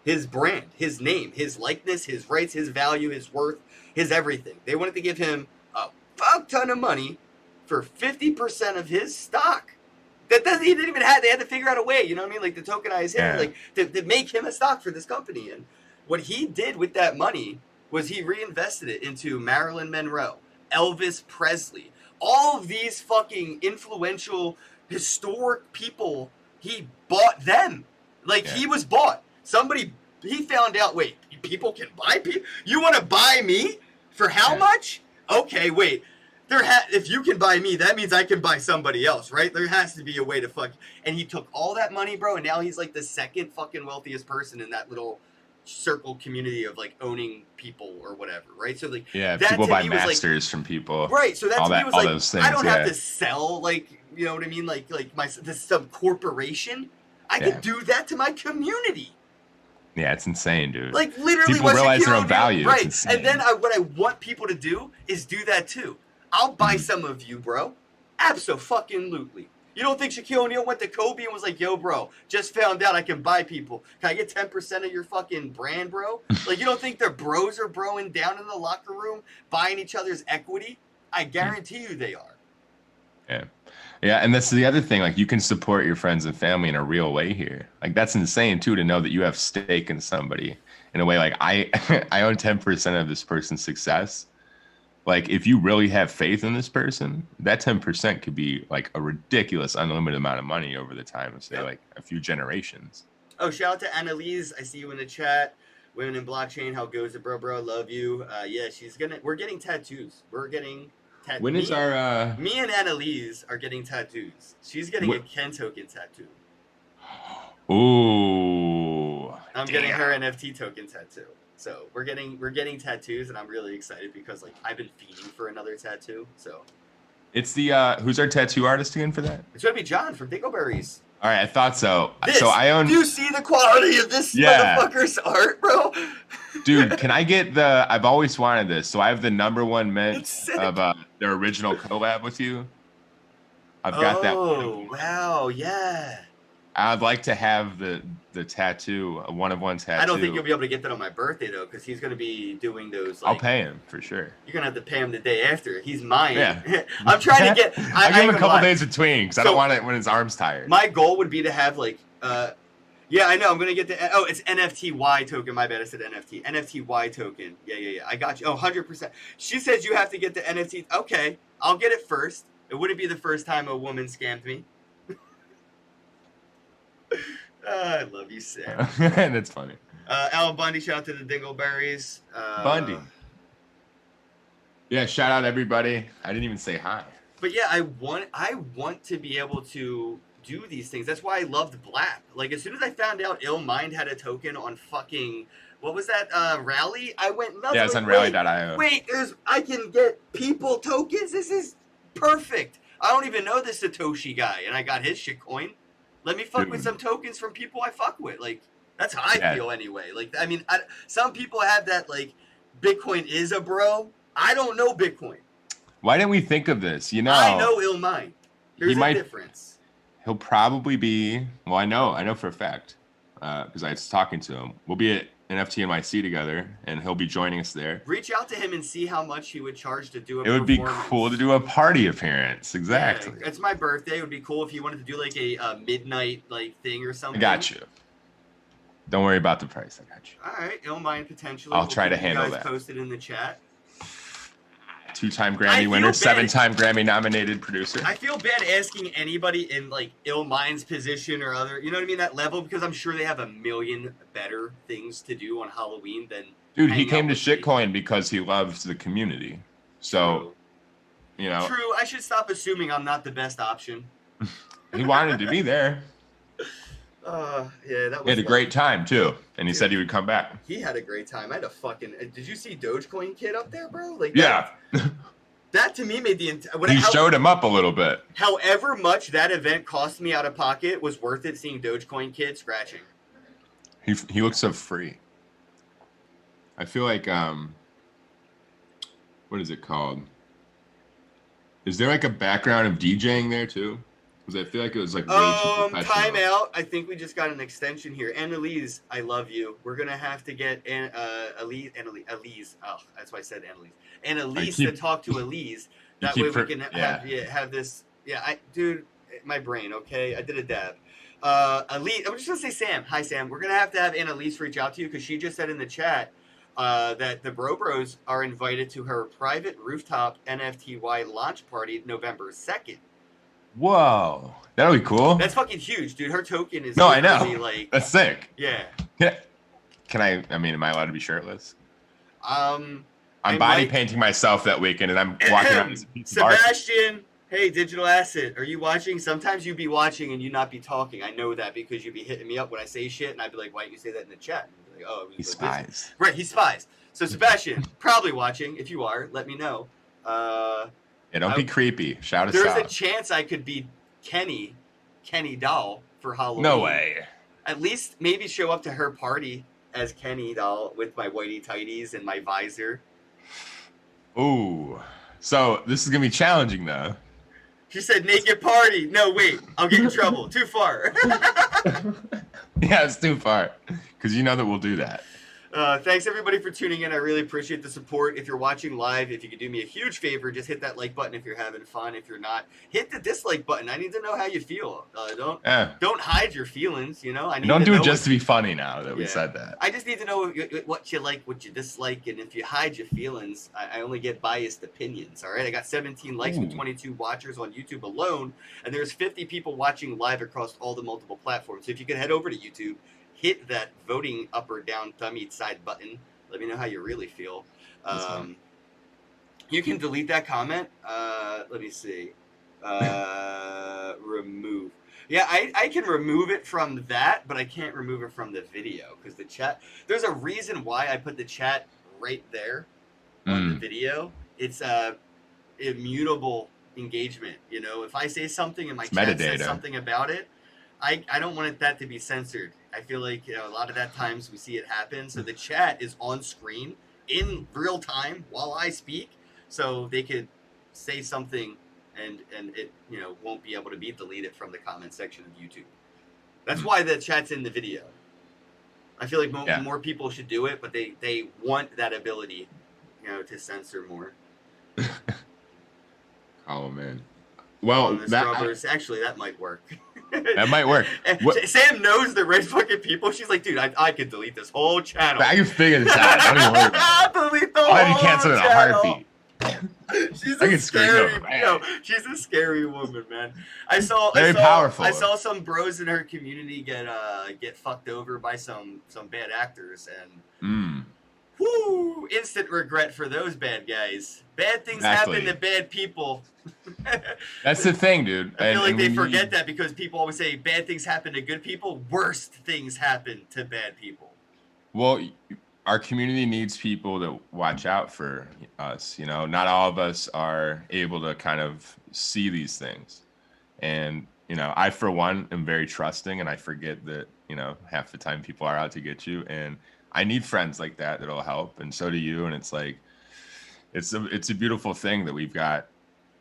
his brand, his name, his likeness, his rights, his value, his worth, his everything. They wanted to give him a fuck ton of money for 50% of his stock. He didn't even have. They had to figure out a way, like to tokenize him, like to make him a stock for this company. And what he did with that money was he reinvested it into Marilyn Monroe, Elvis Presley, all of these fucking influential, historic people, he bought them. Like, he was bought. Somebody, he found out, wait, people can buy people? You want to buy me? For how much? Okay, wait. If you can buy me, that means I can buy somebody else, right? There has to be a way to fuck. And he took all that money, bro, and now he's like the second fucking wealthiest person in that little circle community of like owning people or whatever, right? So like,
yeah,
that
people
to
buy
me was, like,
masters from people,
right? So that
all
to me was like,
those things,
I don't have to sell, like, you know what I mean? Like some corporation. I could do that to my community.
Yeah, it's insane, dude.
Like, literally,
people realize their own value.
Right.
It's insane.
And then what I want people to do is do that too. I'll buy some of you, bro. Abso-fucking-lutely. You don't think Shaquille O'Neal went to Kobe and was like, yo, bro, just found out I can buy people. Can I get 10% of your fucking brand, bro? Like, you don't think their bros are broing down in the locker room, buying each other's equity? I guarantee you they are.
Yeah. Yeah, and that's the other thing. Like, you can support your friends and family in a real way here. Like, that's insane, too, to know that you have stake in somebody in a way. Like, I own 10% of this person's success. Like, if you really have faith in this person, that 10% could be like a ridiculous, unlimited amount of money over the time of, say, like a few generations. Oh, shout out to Annalise. I see you in the chat. Women in blockchain, how goes it, bro? Love you. Yeah, we're getting tattoos. We're getting tattoos. When is our... Me and Annalise are getting tattoos. She's getting a Kenn token tattoo. Ooh. I'm getting her NFT token tattoo. So we're getting tattoos, and I'm really excited because like I've been fiending for another tattoo. So it's the who's our tattoo artist again for that? It's gonna be John from Dingleberries. All right, I thought so. So I own. Do you see the quality of this motherfucker's art, bro? Dude, can I get the? I've always wanted this. So I have the #1 mint of their original collab with you. I've got that. Oh wow, yeah. I'd like to have the tattoo, a one-of-one tattoo. I don't think you'll be able to get that on my birthday, though, because he's going to be doing those. Like, I'll pay him, for sure. You're going to have to pay him the day after. He's mine. Yeah. I'm trying to get... I'll give him a couple days between, because I don't want it when his arm's tired. My goal would be to have, like... yeah, I know. I'm going to get the... Oh, it's NFTY token. My bad, I said NFT. NFTY token. Yeah. I got you. Oh, 100%. She says you have to get the NFT... Okay, I'll get it first. It wouldn't be the first time a woman scammed me. I love you, Sam. That's funny. Alan Bundy, shout out to the Dingleberries. Bundy. Yeah, shout out everybody. I didn't even say hi. But yeah, I want to be able to do these things. That's why I loved Blap. Like, as soon as I found out Ill Mind had a token on fucking, what was that, Rally? I went nuts. Yeah, it's on Rally.io. Wait, I can get people tokens? This is perfect. I don't even know this Satoshi guy, and I got his shitcoin. Let me fuck with some tokens from people I fuck with. Like, that's how I feel anyway. Like, I mean, some people have that, like, Bitcoin is a bro. I don't know Bitcoin. Why didn't we think of this? You know, I know Ill Mind. There's a difference. He'll probably be, well, I know for a fact, because I was talking to him. We'll be at NFT NYC together, and he'll be joining us there. Reach out to him and see how much he would charge to do a performance. It would be cool to do a party appearance. Exactly. Yeah, it's my birthday. It would be cool if you wanted to do like a midnight like thing or something. I got you. Don't worry about the price. I got you. All right. Ill Mind potentially. I'll try to handle that. Posted in the chat. 2-time Grammy winner, 7-time Grammy nominated producer. I feel bad asking anybody in like Ill Mind's position or other, you know what I mean, that level, because I'm sure they have a million better things to do on Halloween than. Dude, he came to Shitcoin because he loves the community. So, true. You know. True. I should stop assuming I'm not the best option. He wanted to be there. Yeah, that was. He had a great time too, and he said he would come back. He had a great time. I had a fucking. Did you see Dogecoin Kid up there, bro? Like, yeah. That to me made the. He showed him up a little bit. However much that event cost me out of pocket was worth it. Seeing Dogecoin Kid scratching. He looks so free. I feel like what is it called? Is there like a background of DJing there too? Because I feel like it was like way too professional. Time out. I think we just got an extension here. Annalise, I love you. We're gonna have to get Elise. Oh, that's why I said Annalise. Annalise to talk to Elise. That way we can have this. Yeah, dude, my brain. Okay, I did a dab. Elise, I'm just gonna say Sam. Hi, Sam. We're gonna have to have Annalise reach out to you because she just said in the chat
that the Bro Bros are invited to her private rooftop NFTY launch party November 2nd.
Whoa, that'll be cool.
That's fucking huge, dude. Her token is
no, I know.
literally, like,
that's sick.
yeah.
Can I mean, am I allowed to be shirtless?
I'm
body painting myself that weekend, and I'm walking around as a piece of art.
Sebastian, hey, Digital Asset, are you watching? Sometimes you be watching and you not be talking. I know that because you be hitting me up when I say shit, and I'd be like, why don't you say that in the chat? And like, oh,
He spies.
Right, he spies. So Sebastian, probably watching. If you are, let me know.
Yeah, don't be creepy. Shout us
There's
out.
a chance I could be Kenny doll for Halloween.
No way.
At least maybe show up to her party as Kenny doll with my whitey tighties and my visor.
Ooh. So this is gonna be challenging though.
She said naked party. No, wait, I'll get in trouble. Too far.
Yeah, it's too far. Because you know that we'll do that.
Thanks everybody for tuning in. I really appreciate the support. If you're watching live, if you could do me a huge favor, just hit that like button if you're having fun. If you're not, hit the dislike button. I need to know how you feel. Don't hide your feelings. You know, I need
don't
to
do
know
it just to be funny now that we
Yeah.
said that.
I just need to know what you like, what you dislike, and if you hide your feelings, I only get biased opinions. All right, I got 17 likes with 22 watchers on YouTube alone, and there's 50 people watching live across all the multiple platforms. So if you could head over to YouTube, hit that voting up or down thumb each side button. Let me know how you really feel. You can delete that comment. Let me see. Remove. Yeah, I can remove it from that, but I can't remove it from the video because the chat. There's a reason why I put the chat right there on the video. It's immutable engagement. You know, if I say something and my chat says something about it, I don't want that to be censored. I feel like, you know, a lot of that times we see it happen. So the chat is on screen in real time while I speak, so they could say something and it, you know, won't be able to be deleted from the comment section of YouTube. That's why the chat's in the video. I feel like more people should do it, but they want that ability, you know, to censor more.
Oh man. Well,
actually that might work.
That might work.
Sam knows the right fucking people. She's like, dude, I could delete this whole channel.
I can figure this out. Don't even worry about it.
Delete the whole
I'll have you cancel it in a heartbeat.
She's a scary woman, man. I saw
powerful.
I saw some bros in her community get fucked over by some bad actors, and whoo, instant regret for those bad guys. Bad things happen to bad people.
That's the thing, dude.
I feel like they forget that because people always say bad things happen to good people. Worst things happen to bad people.
Well, our community needs people to watch out for us. You know, not all of us are able to kind of see these things. And, you know, I, for one, am very trusting, and I forget that, you know, half the time people are out to get you. And I need friends like that that'll help. And so do you. And it's like, it's a beautiful thing that we've got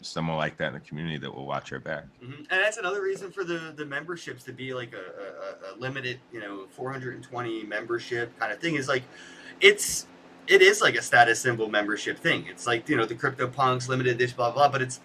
someone like that in the community that will watch our back.
And that's another reason for the memberships to be like a limited, you know, 420 membership kind of thing. Is like, it is like a status symbol membership thing. It's like, you know, the CryptoPunks limited edition, blah blah. But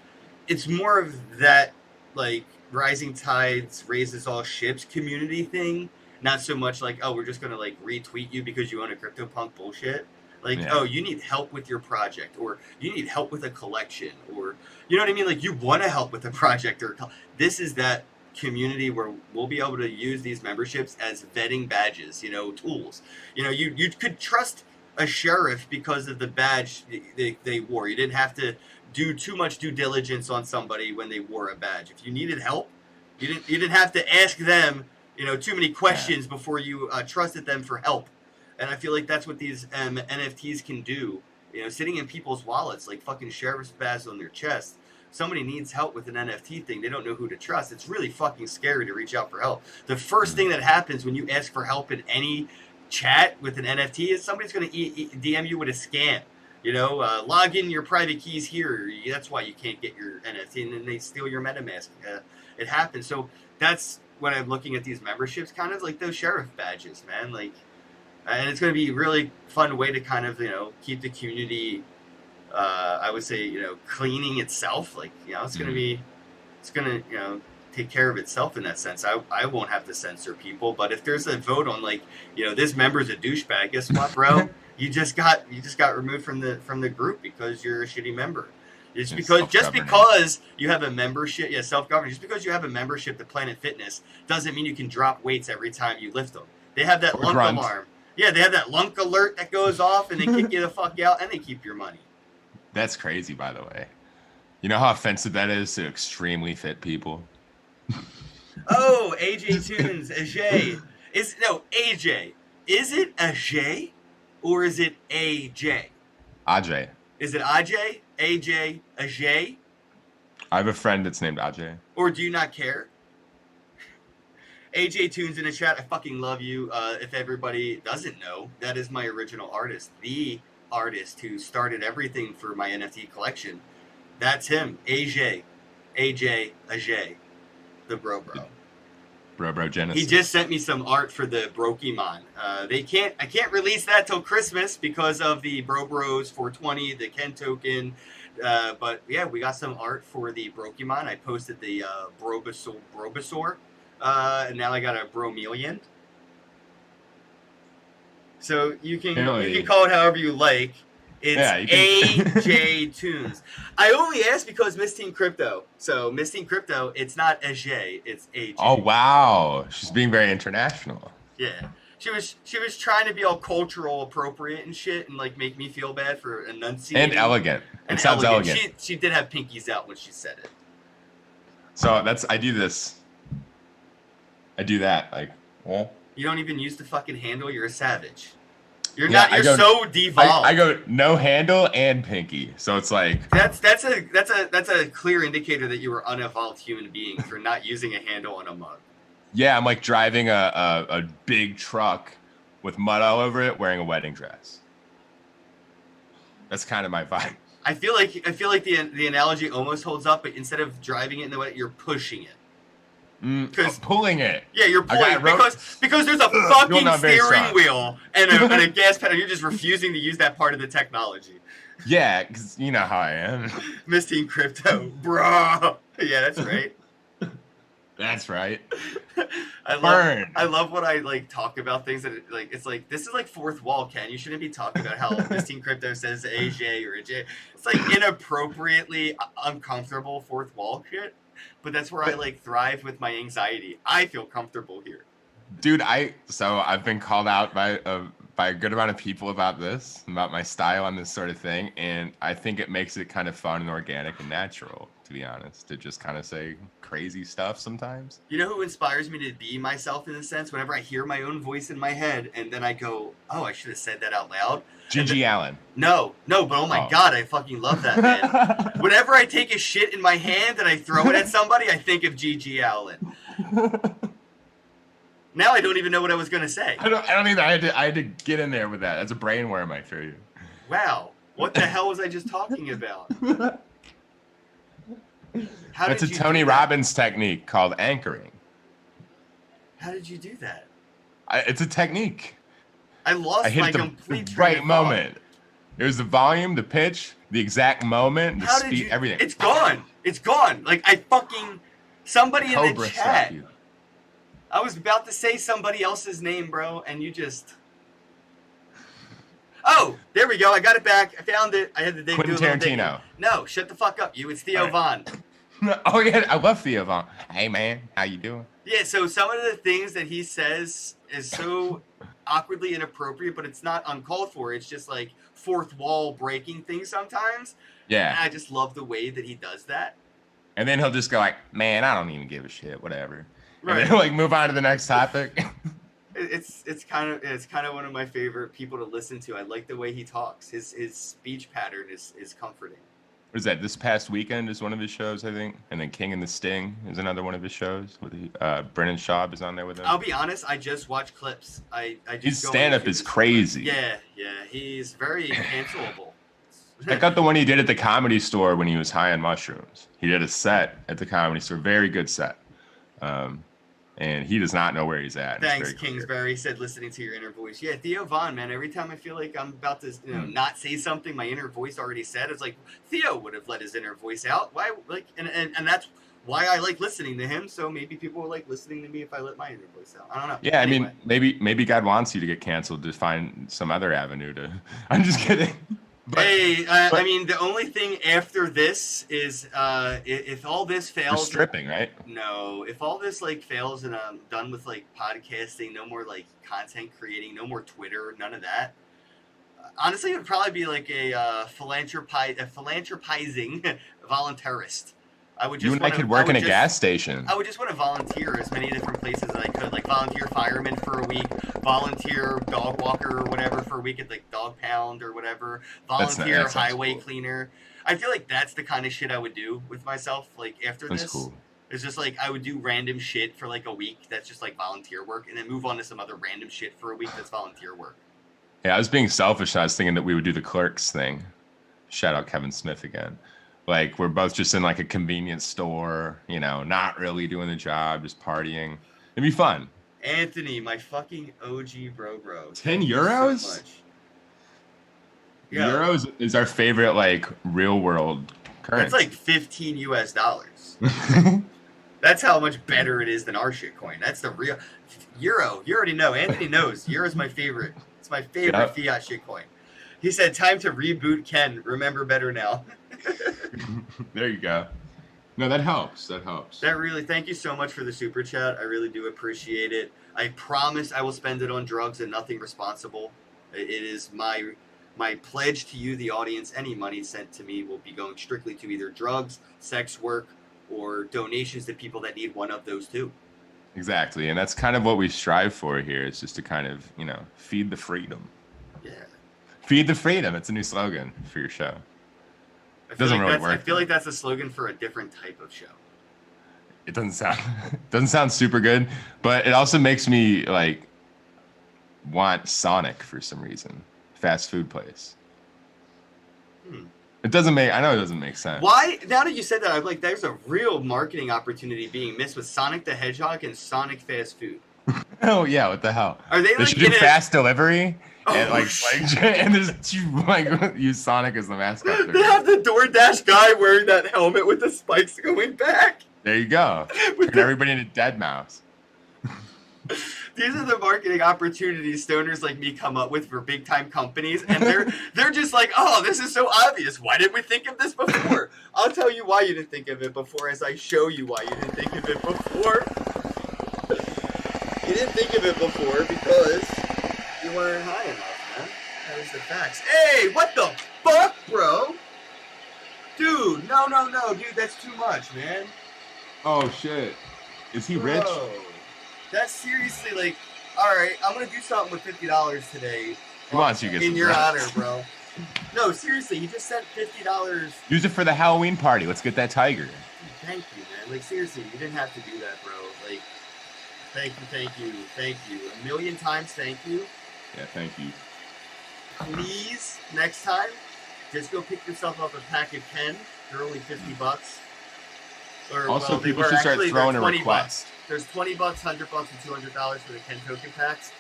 it's more of that, like, rising tides raises all ships community thing. Not so much like, oh, we're just gonna like retweet you because you own a CryptoPunk bullshit. Like, oh, you need help with your project, or you need help with a collection, or, you know what I mean? Like, you want to help with a project, or this is that community where we'll be able to use these memberships as vetting badges, you know, tools. You know, you could trust a sheriff because of the badge they wore. You didn't have to do too much due diligence on somebody when they wore a badge. If you needed help, you didn't have to ask them, you know, too many questions before you trusted them for help. And I feel like that's what these NFTs can do. You know, sitting in people's wallets, like fucking sheriff's badge on their chest. Somebody needs help with an NFT thing. They don't know who to trust. It's really fucking scary to reach out for help. The first thing that happens when you ask for help in any chat with an NFT is somebody's going to DM you with a scam. You know, log in your private keys here. That's why you can't get your NFT. And then they steal your MetaMask. It happens. So that's when I'm looking at these memberships, kind of like those sheriff badges, man. Like, and it's going to be a really fun way to kind of, you know, keep the community, I would say, you know, cleaning itself. Like, you know, it's going to, you know, take care of itself in that sense. I won't have to censor people, but if there's a vote on, like, you know, this member's a douchebag, guess what, bro? You just got removed from the group because you're a shitty member. Just
It's
because you have a membership, self-governing. Just because you have a membership to Planet Fitness doesn't mean you can drop weights every time you lift them. They have that lunk alarm. Yeah, they have that lunk alert that goes off, and they kick you the fuck out, and they keep your money.
That's crazy, by the way. You know how offensive that is to extremely fit people?
Oh, AJ Tunes, AJ. AJ. Is it AJ or is it AJ?
Ajay.
Is it AJ? AJ? AJ?
I have a friend that's named Ajay.
Or do you not care? AJ Tunes in the chat, I fucking love you. If everybody doesn't know, that is my original artist. The artist who started everything for my NFT collection. That's him. AJ. The bro.
Bro Genesis.
He just sent me some art for the Brokemon. I can't release that till Christmas because of the Bros 420, the Kenn token. But yeah, we got some art for the Brokemon. I posted the Brobosaur. And now I got a Bromelian. So you can call it however you like. It's AJ Tunes. I only asked because Miss Teen Crypto. So Miss Teen Crypto, it's not AJ, it's AJ.
Oh wow, she's being very international.
Yeah, she was trying to be all cultural appropriate and shit, and like make me feel bad for enunciating.
And elegant. It sounds elegant.
She did have pinkies out when she said it.
So I do this. I do that like. Well.
You don't even use the fucking handle. You're a savage. You're so devolved.
I go no handle and pinky, so it's like
that's a clear indicator that you were unevolved human being for not using a handle on a mug.
Yeah, I'm like driving a big truck with mud all over it, wearing a wedding dress. That's kind of my vibe.
I feel like the analogy almost holds up, but instead of driving it in the way, you're pushing it.
Because pulling it.
Yeah, you're pulling because there's a fucking steering wheel and a gas pedal. You're just refusing to use that part of the technology.
Yeah, because you know how I am.
Miss Teen Crypto, bro. Yeah, that's right.
That's right.
I love when I like talk about things that it's like this is like fourth wall, Ken. You shouldn't be talking about how Miss Teen Crypto says AJ or AJ. It's like inappropriately uncomfortable fourth wall shit. But that's where I like thrive with my anxiety. I feel comfortable here.
Dude, I've been called out by a good amount of people about my style on this sort of thing, and I think it makes it kind of fun and organic and natural, to be honest, to just kind of say crazy stuff sometimes.
You know who inspires me to be myself in a sense? Whenever I hear my own voice in my head, and then I go, "Oh, I should have said that out loud."
G.G. Allen.
No, but oh my God, I fucking love that, man. Whenever I take a shit in my hand and I throw it at somebody, I think of G.G. Allen. Now I don't even know what I was going to say.
I don't either. I had to get in there with that. That's a brainworm, I fear you.
Wow. What the hell was I just talking about?
That's a Tony Robbins technique called anchoring.
How did you do that?
It's a technique.
I lost my complete
the right moment. It was the volume, the pitch, the exact moment, the speed, everything.
It's gone. It's gone. Like somebody in the chat. I was about to say somebody else's name, bro, and you just. Oh, there we go. I got it back. I found it. I had to dig.
Quentin Tarantino.
No, shut the fuck up, you. It's Theo Von.
Oh yeah, I love Theo Von. Hey man, how you doing?
Yeah, so some of the things that he says is so awkwardly inappropriate, but it's not uncalled for. It's just like fourth wall breaking things sometimes.
Yeah.
And I just love the way that he does that.
And then he'll just go like, "Man, I don't even give a shit, whatever."
Right.
And then like move on to the next topic.
It's kind of one of my favorite people to listen to. I like the way he talks. His speech pattern is comforting.
What is that? This past weekend is one of his shows, I think, and then King and the Sting is another one of his shows. With Brennan Schaub is on there with him.
I'll be honest, I just watch clips.
His stand-up is crazy.
Yeah, he's very cancelable.
I got the one he did at the Comedy Store when he was high on mushrooms. He did a set at the Comedy Store, very good set. And he does not know where he's at.
Thanks, Kingsbury. He said, listening to your inner voice. Yeah, Theo Von, man. Every time I feel like I'm about to, not say something my inner voice already said, it's like Theo would have let his inner voice out. Why? Like, and that's why I like listening to him. So maybe people will like listening to me if I let my inner voice out. I don't know.
Yeah,
Anyway.
I mean, maybe God wants you to get canceled to find some other avenue to. I'm just kidding. But,
hey, I mean, the only thing after this is if all this
you're
fails,
stripping, right?
no, if all this like fails and I'm done with like podcasting, no more like content creating, no more Twitter, none of that. Honestly, it would probably be like a philanthropizing voluntarist. I would just
You and I could work in a gas station.
I would just want to volunteer as many different places as I could, like volunteer fireman for a week, volunteer dog walker or whatever for a week at like dog pound or whatever, volunteer highway cleaner. I feel like that's the kind of shit I would do with myself. Like after
That's
this,
cool.
it's just like I would do random shit for like a week. That's just like volunteer work, and then move on to some other random shit for a week. That's volunteer work.
Yeah, I was being selfish. I was thinking that we would do the clerks thing. Shout out Kevin Smith again. Like we're both just in like a convenience store, you know, not really doing the job, just partying. It'd be fun.
Anthony, my fucking OG bro.
10 euros?
So much. Yeah.
Euros is our favorite like real world currency.
That's like $15 US. That's how much better it is than our shitcoin. That's the real euro. You already know. Anthony knows. Euro's my favorite. It's my favorite fiat shitcoin. He said, "Time to reboot Ken. Remember better now."
There you go. No, that helps. That helps.
That really, thank you so much for the super chat. I really do appreciate it. I promise I will spend it on drugs and nothing responsible. It is my pledge to you, the audience. Any money sent to me will be going strictly to either drugs, sex work, or donations to people that need one of those two.
Exactly. And that's kind of what we strive for here. It's just to kind of, you know, feed the freedom.
Yeah.
Feed the freedom. It's a new slogan for your show. It doesn't really work.
I feel like that's a slogan for a different type of show.
It doesn't sound super good, but it also makes me like want Sonic for some reason. Fast food place. It doesn't make. I know it doesn't make sense.
Why? Now that you said that, I'm like, there's a real marketing opportunity being missed with Sonic the Hedgehog and Sonic Fast Food.
Oh yeah, what the hell?
Are they
They
like
should do fast delivery and
shit.
and there's like use Sonic as the mascot.
They have the DoorDash guy wearing that helmet with the spikes going back.
There you go. Turn everybody into dead mouse.
These are the marketing opportunities stoners like me come up with for big time companies, and they're just like, oh, this is so obvious. Why didn't we think of this before? I'll tell you why you didn't think of it before as I show you why you didn't think of it before. You didn't think of it before because you weren't high enough, man. That was the facts. Hey, what the fuck, bro? Dude, no, dude, that's too much, man.
Oh shit. Is he rich?
That's seriously like, all right, I'm gonna do something with $50 today.
He wants you to get
in
some
your
drugs.
honor, bro. No, seriously, he just sent $50.
Use it for the Halloween party. Let's get that tiger.
Dude, thank you, man. Like seriously, you didn't have to do that, bro. Like, thank you. A million times, thank you.
Yeah, thank you.
Please, next time, just go pick yourself up a pack of Kenn. They're only $50. Or,
Also,
well,
people should start
actually,
throwing
they're
a
$20.
request.
There's $20, $100, and $200 for the Kenn token packs.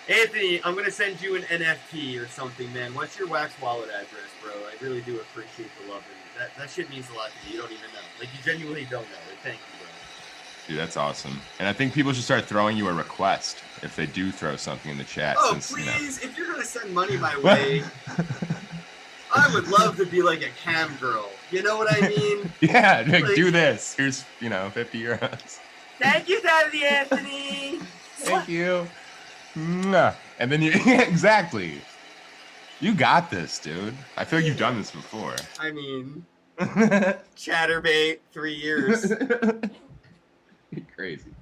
Anthony, I'm gonna send you an NFT or something, man. What's your Wax wallet address, bro? I really do appreciate the love, and that shit means a lot to me. You don't even know. Like, you genuinely don't know. Like, thank you, bro.
Dude, that's awesome. And I think people should start throwing you a request if they do throw something in the chat.
Oh,
since,
please, if you're gonna send money my way, I would love to be like a cam girl. You know what I mean?
Yeah, like,
Like,
do this. Here's, 50 euros.
Thank you, Daddy Anthony.
Thank you. Mwah. And then you, exactly. You got this, dude. I feel like you've done this before.
I mean, chatterbait, 3 years.
You're crazy.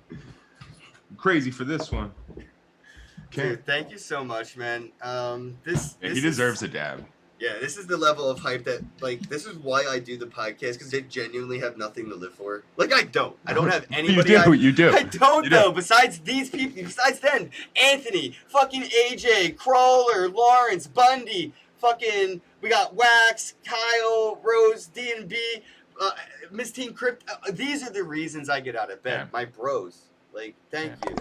Crazy for this one.
Dude, thank you so much, man.
He deserves a dab.
Yeah, this is the level of hype that, like, this is why I do the podcast, because I genuinely have nothing to live for. Like, I don't have anybody.
You do.
I don't,
you
though,
do.
besides these people, besides them. Anthony, fucking AJ, Crawler, Lawrence, Bundy, fucking, we got Wax, Kyle, Rose, D&B, Miss Teen Crypt. These are the reasons I get out of bed.
Yeah.
My bros. Like, thank you.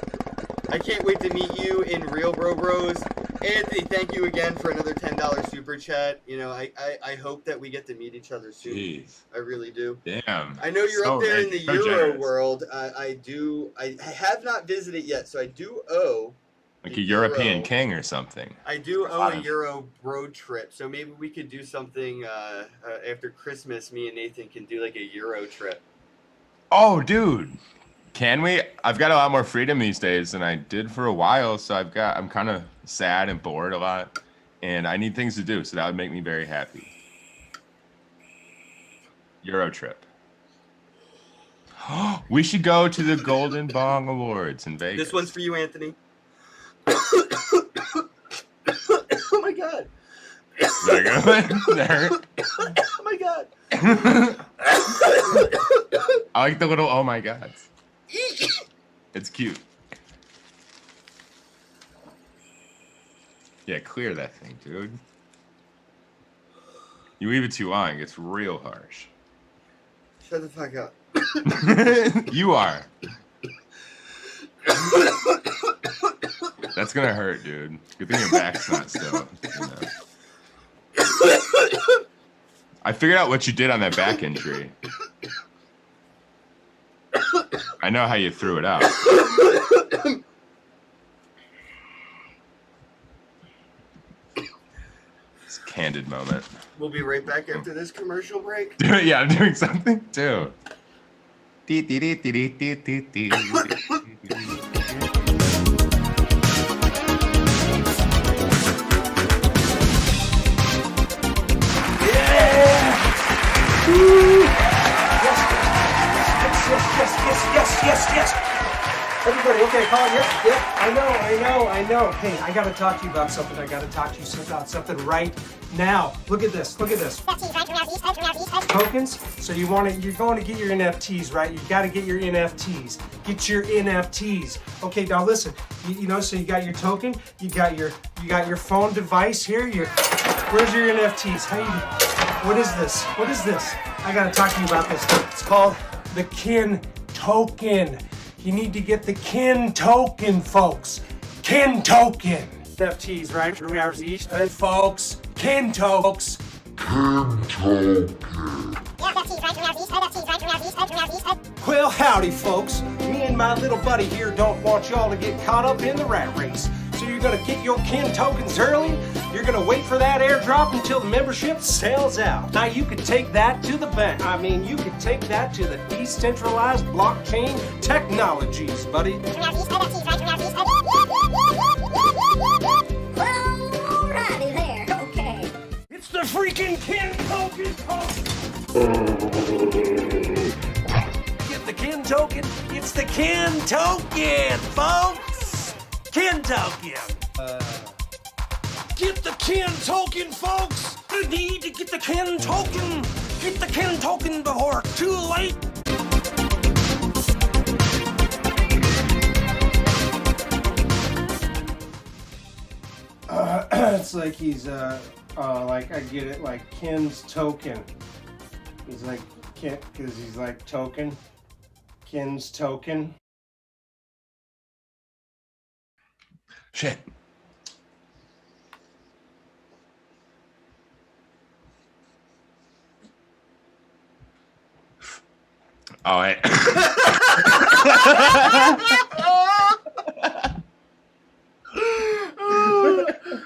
I can't wait to meet you in real bros. Anthony, thank you again for another $10 super chat. You know, I hope that we get to meet each other soon.
Jeez.
I really do.
Damn.
I know you're
So
up there in
rich,
the
so
Euro
generous.
world. I have not visited yet, so I do owe
Like
the
a European
Euro.
king or something.
I do owe
lot
a
of-
Euro road trip, so maybe we could do something after Christmas. Me and Nathan can do like a Euro trip.
Oh, dude. Can we? I've got a lot more freedom these days than I did for a while, so I'm kind of sad and bored a lot, and I need things to do, so that would make me very happy. Euro trip. We should go to the Golden Bong Awards in Vegas.
This one's for you, Anthony. Oh my god.
There you go. There.
Oh my god.
I like the little oh my god. It's cute. Yeah, clear that thing, dude. You leave it too long, it gets real harsh.
Shut the fuck up.
You are. That's gonna hurt, dude. Good thing your back's not still. You know. I figured out what you did on that back injury. I know how you threw it out. It's a candid moment.
We'll be right back after this commercial break.
Yeah, I'm doing something too.
Yes. Everybody, okay, call it. Yep. I know. Hey, I gotta talk to you about something. I gotta talk to you about something right now. Look at this. Tokens. So you're going to get your NFTs, right? You got to get your NFTs. Get your NFTs. Okay, now listen. So you got your token. You got your phone device here. Where's your NFTs? How you? What is this? I gotta talk to you about this. It's called the Kenn token. You need to get the Kenn token, folks. Kenn token. NFTs, right? 3 hours each. And folks, Kenn tokens. Well, howdy, folks. Me and my little buddy here don't want y'all to get caught up in the rat race. So you're gonna get your Kenn tokens early. You're gonna wait for that airdrop until the membership sells out. Now you could take that to the bank. I mean, you could take that to the decentralized blockchain technologies, buddy.
Alrighty there, okay.
It's the freaking Kenn token, folks. Get the Kenn token. It's the Kenn token, folks. Kenn token. Get the Kenn token, folks. You need to get the Kenn token. Get the Kenn token before it's too late. It's like he's like I get it, like Kenn's token. He's like Ken, because he's like token. Kenn's token.
Shit. Oh, hey.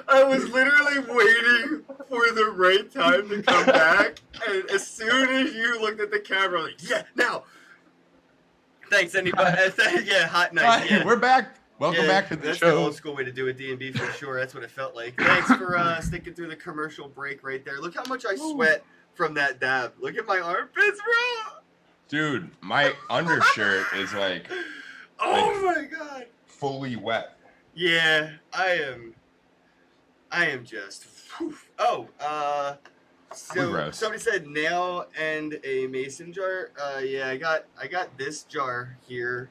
I was literally waiting for the right time to come back, and as soon as you looked at the camera, I'm like, yeah, now. Thanks, anybody. Yeah, hot night.
Hi,
Yeah.
we're back. Welcome
Yeah,
back to the
that's
show.
the old school way to do a D&B for sure. That's what it felt like. Thanks for sticking through the commercial break right there. Look how much I sweat from that dab. Look at my armpits, bro.
Dude, my undershirt is like
Oh my god.
fully wet.
Yeah, I am just. Whew. Oh, so
Gross.
somebody said nail and a mason jar. Yeah, I got this jar here.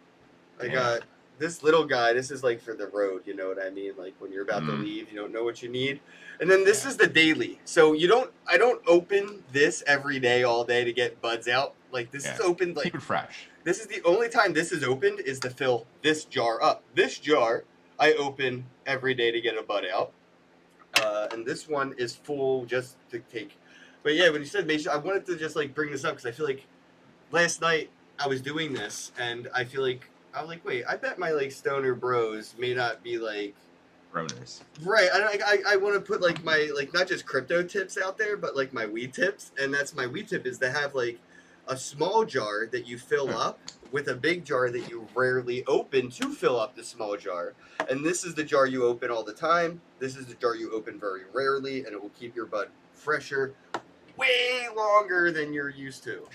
I
Yeah.
got this little guy. This is like for the road. You know what I mean? Like when you're about to
Mm.
leave, you don't know what you need. And then this is the daily. So I don't open this every day, all day to get buds out. Like this is opened like
Keep it fresh.
this is the only time this is opened is to fill this jar up. This jar I open every day to get a bud out. And this one is full just to take. But yeah, when you said Mason, I wanted to just like bring this up because I feel like last night I was doing this and I feel like I was like, wait, I bet my like stoner bros may not be like
Roners.
right. I want to put like my like not just crypto tips out there, but like my weed tips, and that's my weed tip is to have like a small jar that you fill up with a big jar that you rarely open to fill up the small jar. And this is the jar you open all the time. This is the jar you open very rarely, and it will keep your bud fresher way longer than you're used to.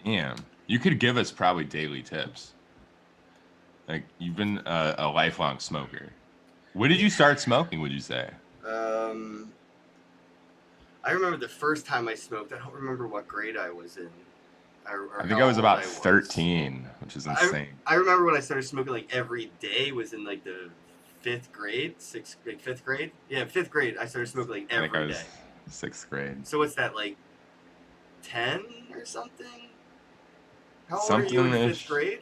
Damn. You could give us probably daily tips. Like, you've been a lifelong smoker. When did you start smoking, would you say?
I remember the first time I smoked. I don't remember what grade I was in.
I think I was about 13, which is insane.
I remember when I started smoking like every day was in like the fifth grade. Yeah, fifth grade. I started smoking like every day.
I think I was 6th grade.
So what's that, like 10 or something? How old are you in 5th grade?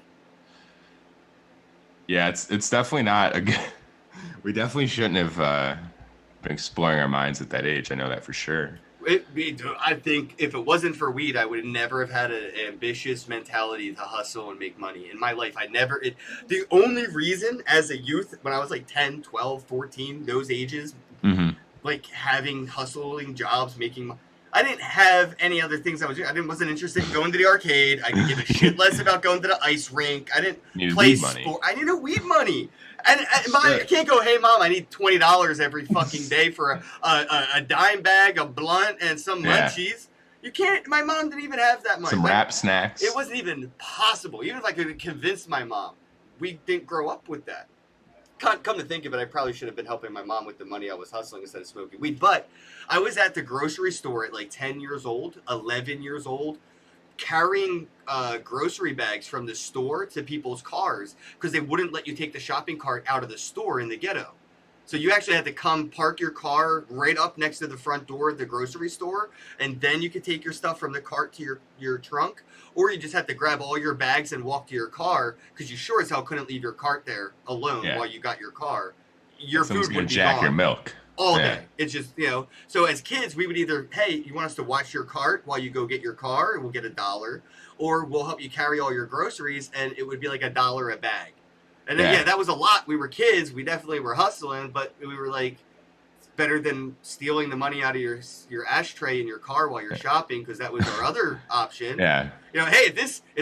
Yeah, it's definitely not a good. We definitely shouldn't have been exploring our minds at that age. I know that for sure.
I think if it wasn't for weed, I would never have had an ambitious mentality to hustle and make money. In my life, the only reason as a youth, when I was like 10, 12, 14, those ages, like having hustling jobs, making I didn't have any other things I was doing. I wasn't interested in going to the arcade. I could give a shit less about going to the ice rink. I didn't play sport. I needed weed money. And I can't go, hey, Mom, I need $20 every fucking day for a dime bag, a blunt, and some munchies. You can't. My mom didn't even have that money.
Some wrap snacks.
It wasn't even possible. Even if I could convince my mom, we didn't grow up with that. Come to think of it, I probably should have been helping my mom with the money I was hustling instead of smoking weed. But I was at the grocery store at like 10 years old, 11 years old, carrying grocery bags from the store to people's cars because they wouldn't let you take the shopping cart out of the store in the ghetto. So you actually had to come park your car right up next to the front door of the grocery store, and then you could take your stuff from the cart to your trunk, or you just had to grab all your bags and walk to your car because you sure as hell couldn't leave your cart there alone while you got your car. Your food would be
jack
gone
your milk
all day. It's just, so as kids, we would either, hey, you want us to watch your cart while you go get your car and we'll get $1, or we'll help you carry all your groceries and it would be like $1 a bag. And then, that was a lot. We were kids. We definitely were hustling, but we were like, it's better than stealing the money out of your ashtray in your car while you're shopping, because that was our other option.
Yeah.
Hey, if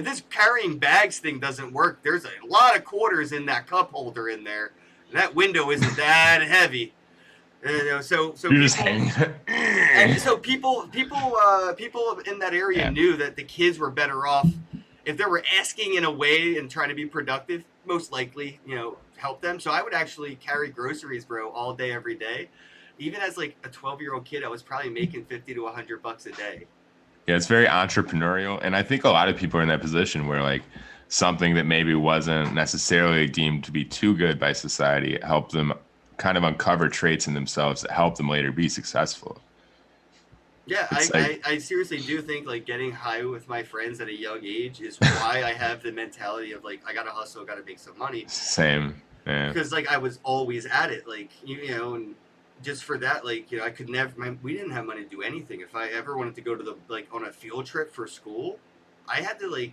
this carrying bags thing doesn't work, there's a lot of quarters in that cup holder in there. And that window isn't that heavy. So
you're just hanging.
And so people in that area knew that the kids were better off if they were asking in a way and trying to be productive. Most likely, help them. So I would actually carry groceries, bro, all day, every day. Even as like a 12-year-old kid, I was probably making $50 to $100 a day.
Yeah, it's very entrepreneurial, and I think a lot of people are in that position where like something that maybe wasn't necessarily deemed to be too good by society helped them kind of uncover traits in themselves that help them later be successful.
Yeah, I seriously do think like getting high with my friends at a young age is why I have the mentality of like, I gotta hustle, gotta make some money.
Same, yeah.
Because like I was always at it, like and just for that, like I could never. We didn't have money to do anything. If I ever wanted to go to on a field trip for school, I had to like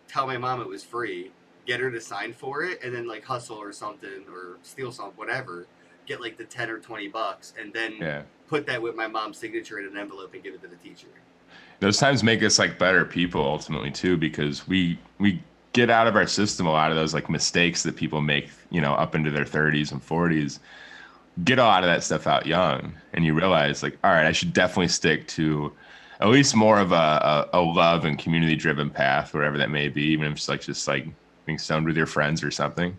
tell my mom it was free, get her to sign for it, and then like hustle or something or steal something, whatever. Get like the $10 or $20, and then put that with my mom's signature in an envelope and give it to the teacher.
Those times make us like better people ultimately too, because we get out of our system a lot of those like mistakes that people make, up into their 30s and 40s. Get a lot of that stuff out young, and you realize like, all right, I should definitely stick to at least more of a love and community driven path, wherever that may be, even if it's like just like being stoned with your friends or something.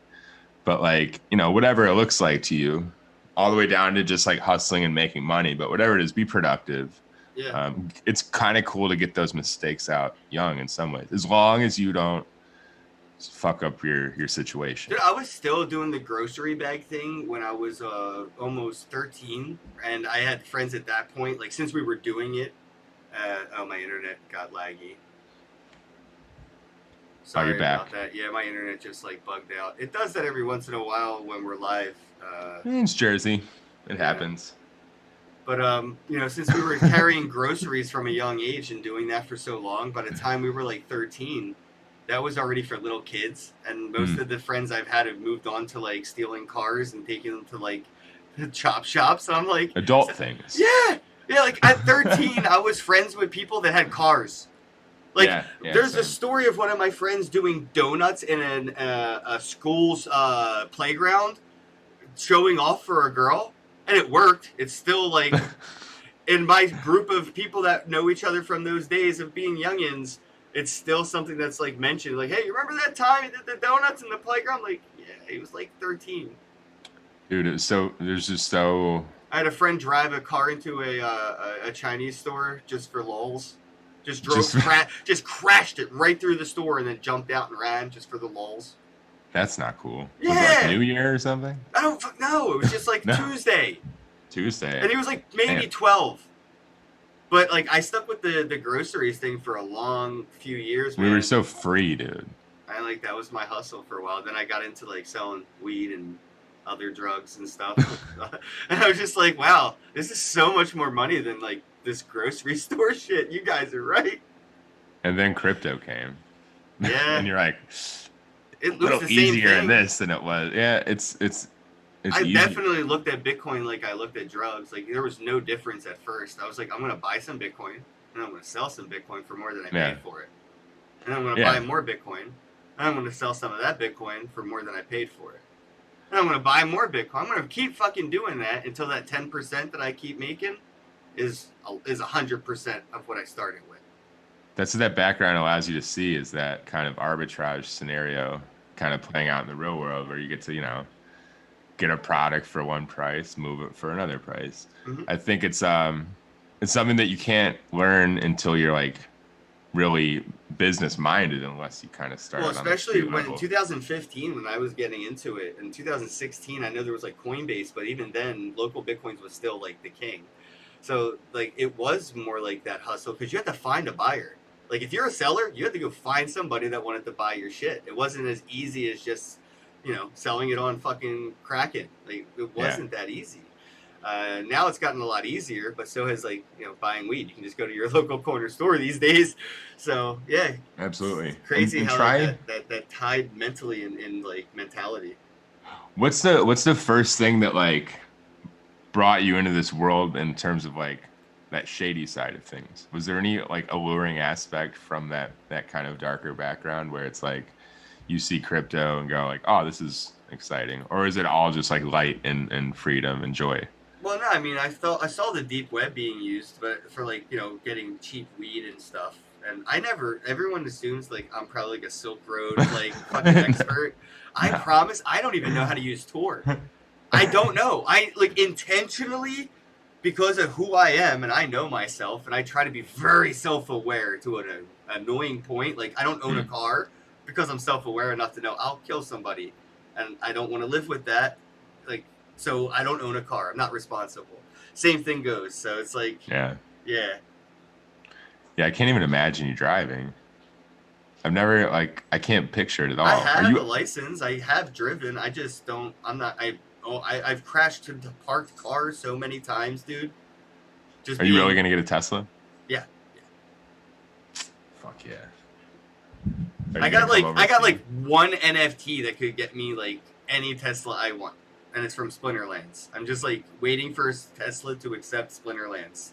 But like, whatever it looks like to you, all the way down to just like hustling and making money, but whatever it is, be productive.
Yeah.
It's kind of cool to get those mistakes out young in some ways, as long as you don't fuck up your situation.
Dude, I was still doing the grocery bag thing when I was almost 13, and I had friends at that point, like since we were doing it, my internet got laggy. Sorry about that. Yeah, my internet just like bugged out. It does that every once in a while when we're live.
It's Jersey. It happens.
But you know, since we were carrying groceries from a young age and doing that for so long, by the time we were like 13, that was already for little kids. And most of the friends I've had have moved on to like stealing cars and taking them to like chop shops. And I'm like,
adult things.
Yeah, like at 13, I was friends with people that had cars. Like, there's a story of one of my friends doing donuts in a school's playground, showing off for a girl, and it worked. It's still like, in my group of people that know each other from those days of being youngins, it's still something that's like mentioned. Like, hey, you remember that time you did the donuts in the playground? Like, yeah, he was like 13.
Dude, it was so, there's just so...
I had a friend drive a car into a Chinese store just for lulz. Just just crashed it right through the store and then jumped out and ran just for the lulz.
That's not cool.
Yeah.
Was it like New Year or something?
I don't know. It was just like Tuesday. And he was like maybe 12. But like I stuck with the groceries thing for a long few years. Man.
We were so free, dude.
That was my hustle for a while. Then I got into like selling weed and other drugs and stuff. And I was just like, wow, this is so much more money than like this grocery store shit. You guys are right.
And then crypto came.
Yeah.
And you're like,
it looks
a little
the same
easier
thing.
in this than it was. Yeah, it's
I
easy.
definitely looked at Bitcoin like I looked at drugs. Like there was no difference at first. I was like, I'm gonna buy some Bitcoin and I'm gonna sell some Bitcoin for more than I paid for it. And I'm gonna buy more Bitcoin and I'm gonna sell some of that Bitcoin for more than I paid for it. And I'm gonna buy more Bitcoin. I'm gonna keep fucking doing that until that 10% that I keep making is 100% of what I started with.
That's what that background allows you to see, is that kind of arbitrage scenario kind of playing out in the real world where you get to, you know, get a product for one price, move it for another price. Mm-hmm. I think it's something that you can't learn until you're like really business minded, unless you kind of start.
Well, especially when in 2015, when I was getting into it, in 2016, I know there was like Coinbase, but even then, local Bitcoins was still like the king. So like it was more like that hustle because you had to find a buyer. Like if you're a seller, you had to go find somebody that wanted to buy your shit. It wasn't as easy as just, you know, selling it on fucking Kraken. Like it wasn't that easy. Now it's gotten a lot easier, but so has like, you know, buying weed. You can just go to your local corner store these days. So yeah,
absolutely.
It's crazy and how that tied mentally in like mentality.
What's the first thing that like brought you into this world in terms of like that shady side of things? Was there any like alluring aspect from that kind of darker background where it's like you see crypto and go like, oh, this is exciting? Or is it all just like light and freedom and joy?
Well, no, I mean, I saw the deep web being used, but for like, you know, getting cheap weed and stuff. And everyone assumes like I'm probably like a Silk Road like fucking expert. I promise I don't even know how to use Tor. I don't know. I like intentionally, because of who I am and I know myself and I try to be very self-aware to an annoying point. Like I don't own a car because I'm self-aware enough to know I'll kill somebody and I don't want to live with that. Like, so I don't own a car. I'm not responsible. Same thing goes. So it's like, yeah.
I can't even imagine you driving. I've never I can't picture it at all.
I have a license. I have driven. I just don't. I've crashed into parked cars so many times, dude.
Are you really gonna get a Tesla?
Yeah.
Fuck yeah.
I got like one NFT that could get me like any Tesla I want, and it's from Splinterlands. I'm just like waiting for Tesla to accept Splinterlands.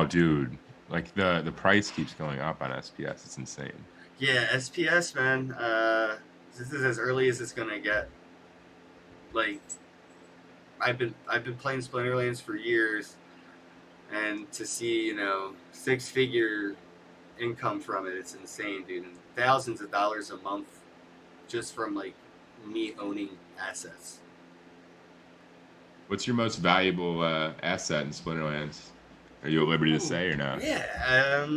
Dude, like the price keeps going up on SPS. It's insane.
Yeah, SPS, man. This is as early as it's gonna get. Like, I've been playing Splinterlands for years, and to see, you know, 6-figure income from it, it's insane, dude. And thousands of dollars a month just from like me owning assets.
What's your most valuable asset in Splinterlands? Are you at liberty to say or no?
Yeah,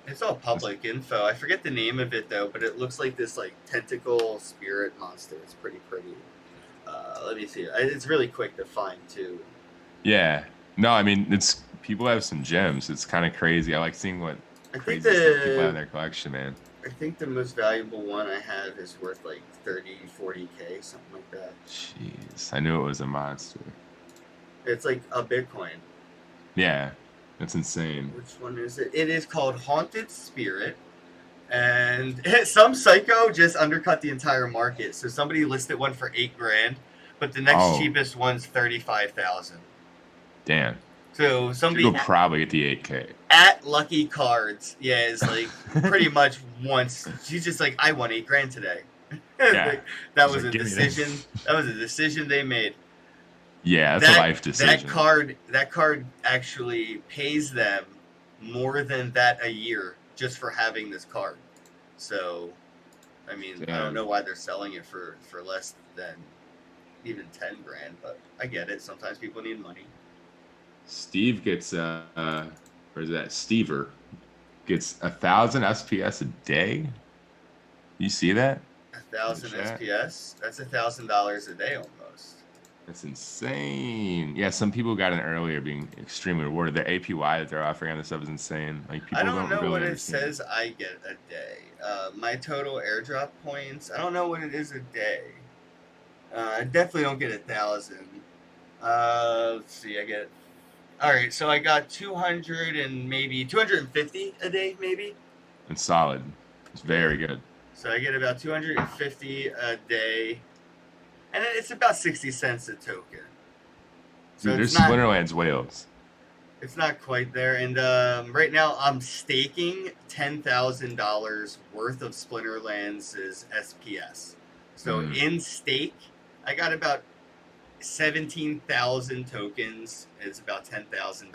it's all public info. I forget the name of it though, but it looks like this like tentacle spirit monster. It's pretty. Let me see. It's really quick to find too.
Yeah. No, I mean people have some gems. It's kind of crazy. I like seeing what crazy stuff people have in their collection, man.
I think the most valuable one I have is worth like 30, 40K, something like that.
Jeez, I knew it was a monster.
It's like a Bitcoin.
Yeah, that's insane.
Which one is it? It is called Haunted Spirit. And some psycho just undercut the entire market. So somebody listed one for $8,000, but the next cheapest one's 35,000.
Damn.
So somebody
will probably get the 8K
at Lucky Cards, is like pretty much once. She's just like, I won $8,000 today.
Yeah.
That was a decision. That was a decision they made.
Yeah, that's a life decision.
That card actually pays them more than that a year just for having this card. So, I mean, I don't know why they're selling it for less than even $10,000, but I get it. Sometimes people need money.
Steve gets or is that Stever gets 1,000 SPS a day. You see that?
1,000 SPS. That's $1,000 a day almost.
That's insane. Yeah, some people got in earlier, being extremely rewarded. The APY that they're offering on this stuff is insane. Like people
I don't know
really
what
understand.
it says I get a day. My total airdrop points. I don't know what it is a day. I definitely don't get 1,000. Let's see. I get. All right, so I got 200 and maybe 250 a day, maybe.
It's solid. It's very good.
So I get about 250 a day, and it's about 60 cents a token. So
Dude,
it's
there's Splinterlands whales.
It's not quite there, and right now I'm staking $10,000 worth of Splinterlands' SPS. So in stake, I got about 17,000 tokens. It's about $10,000,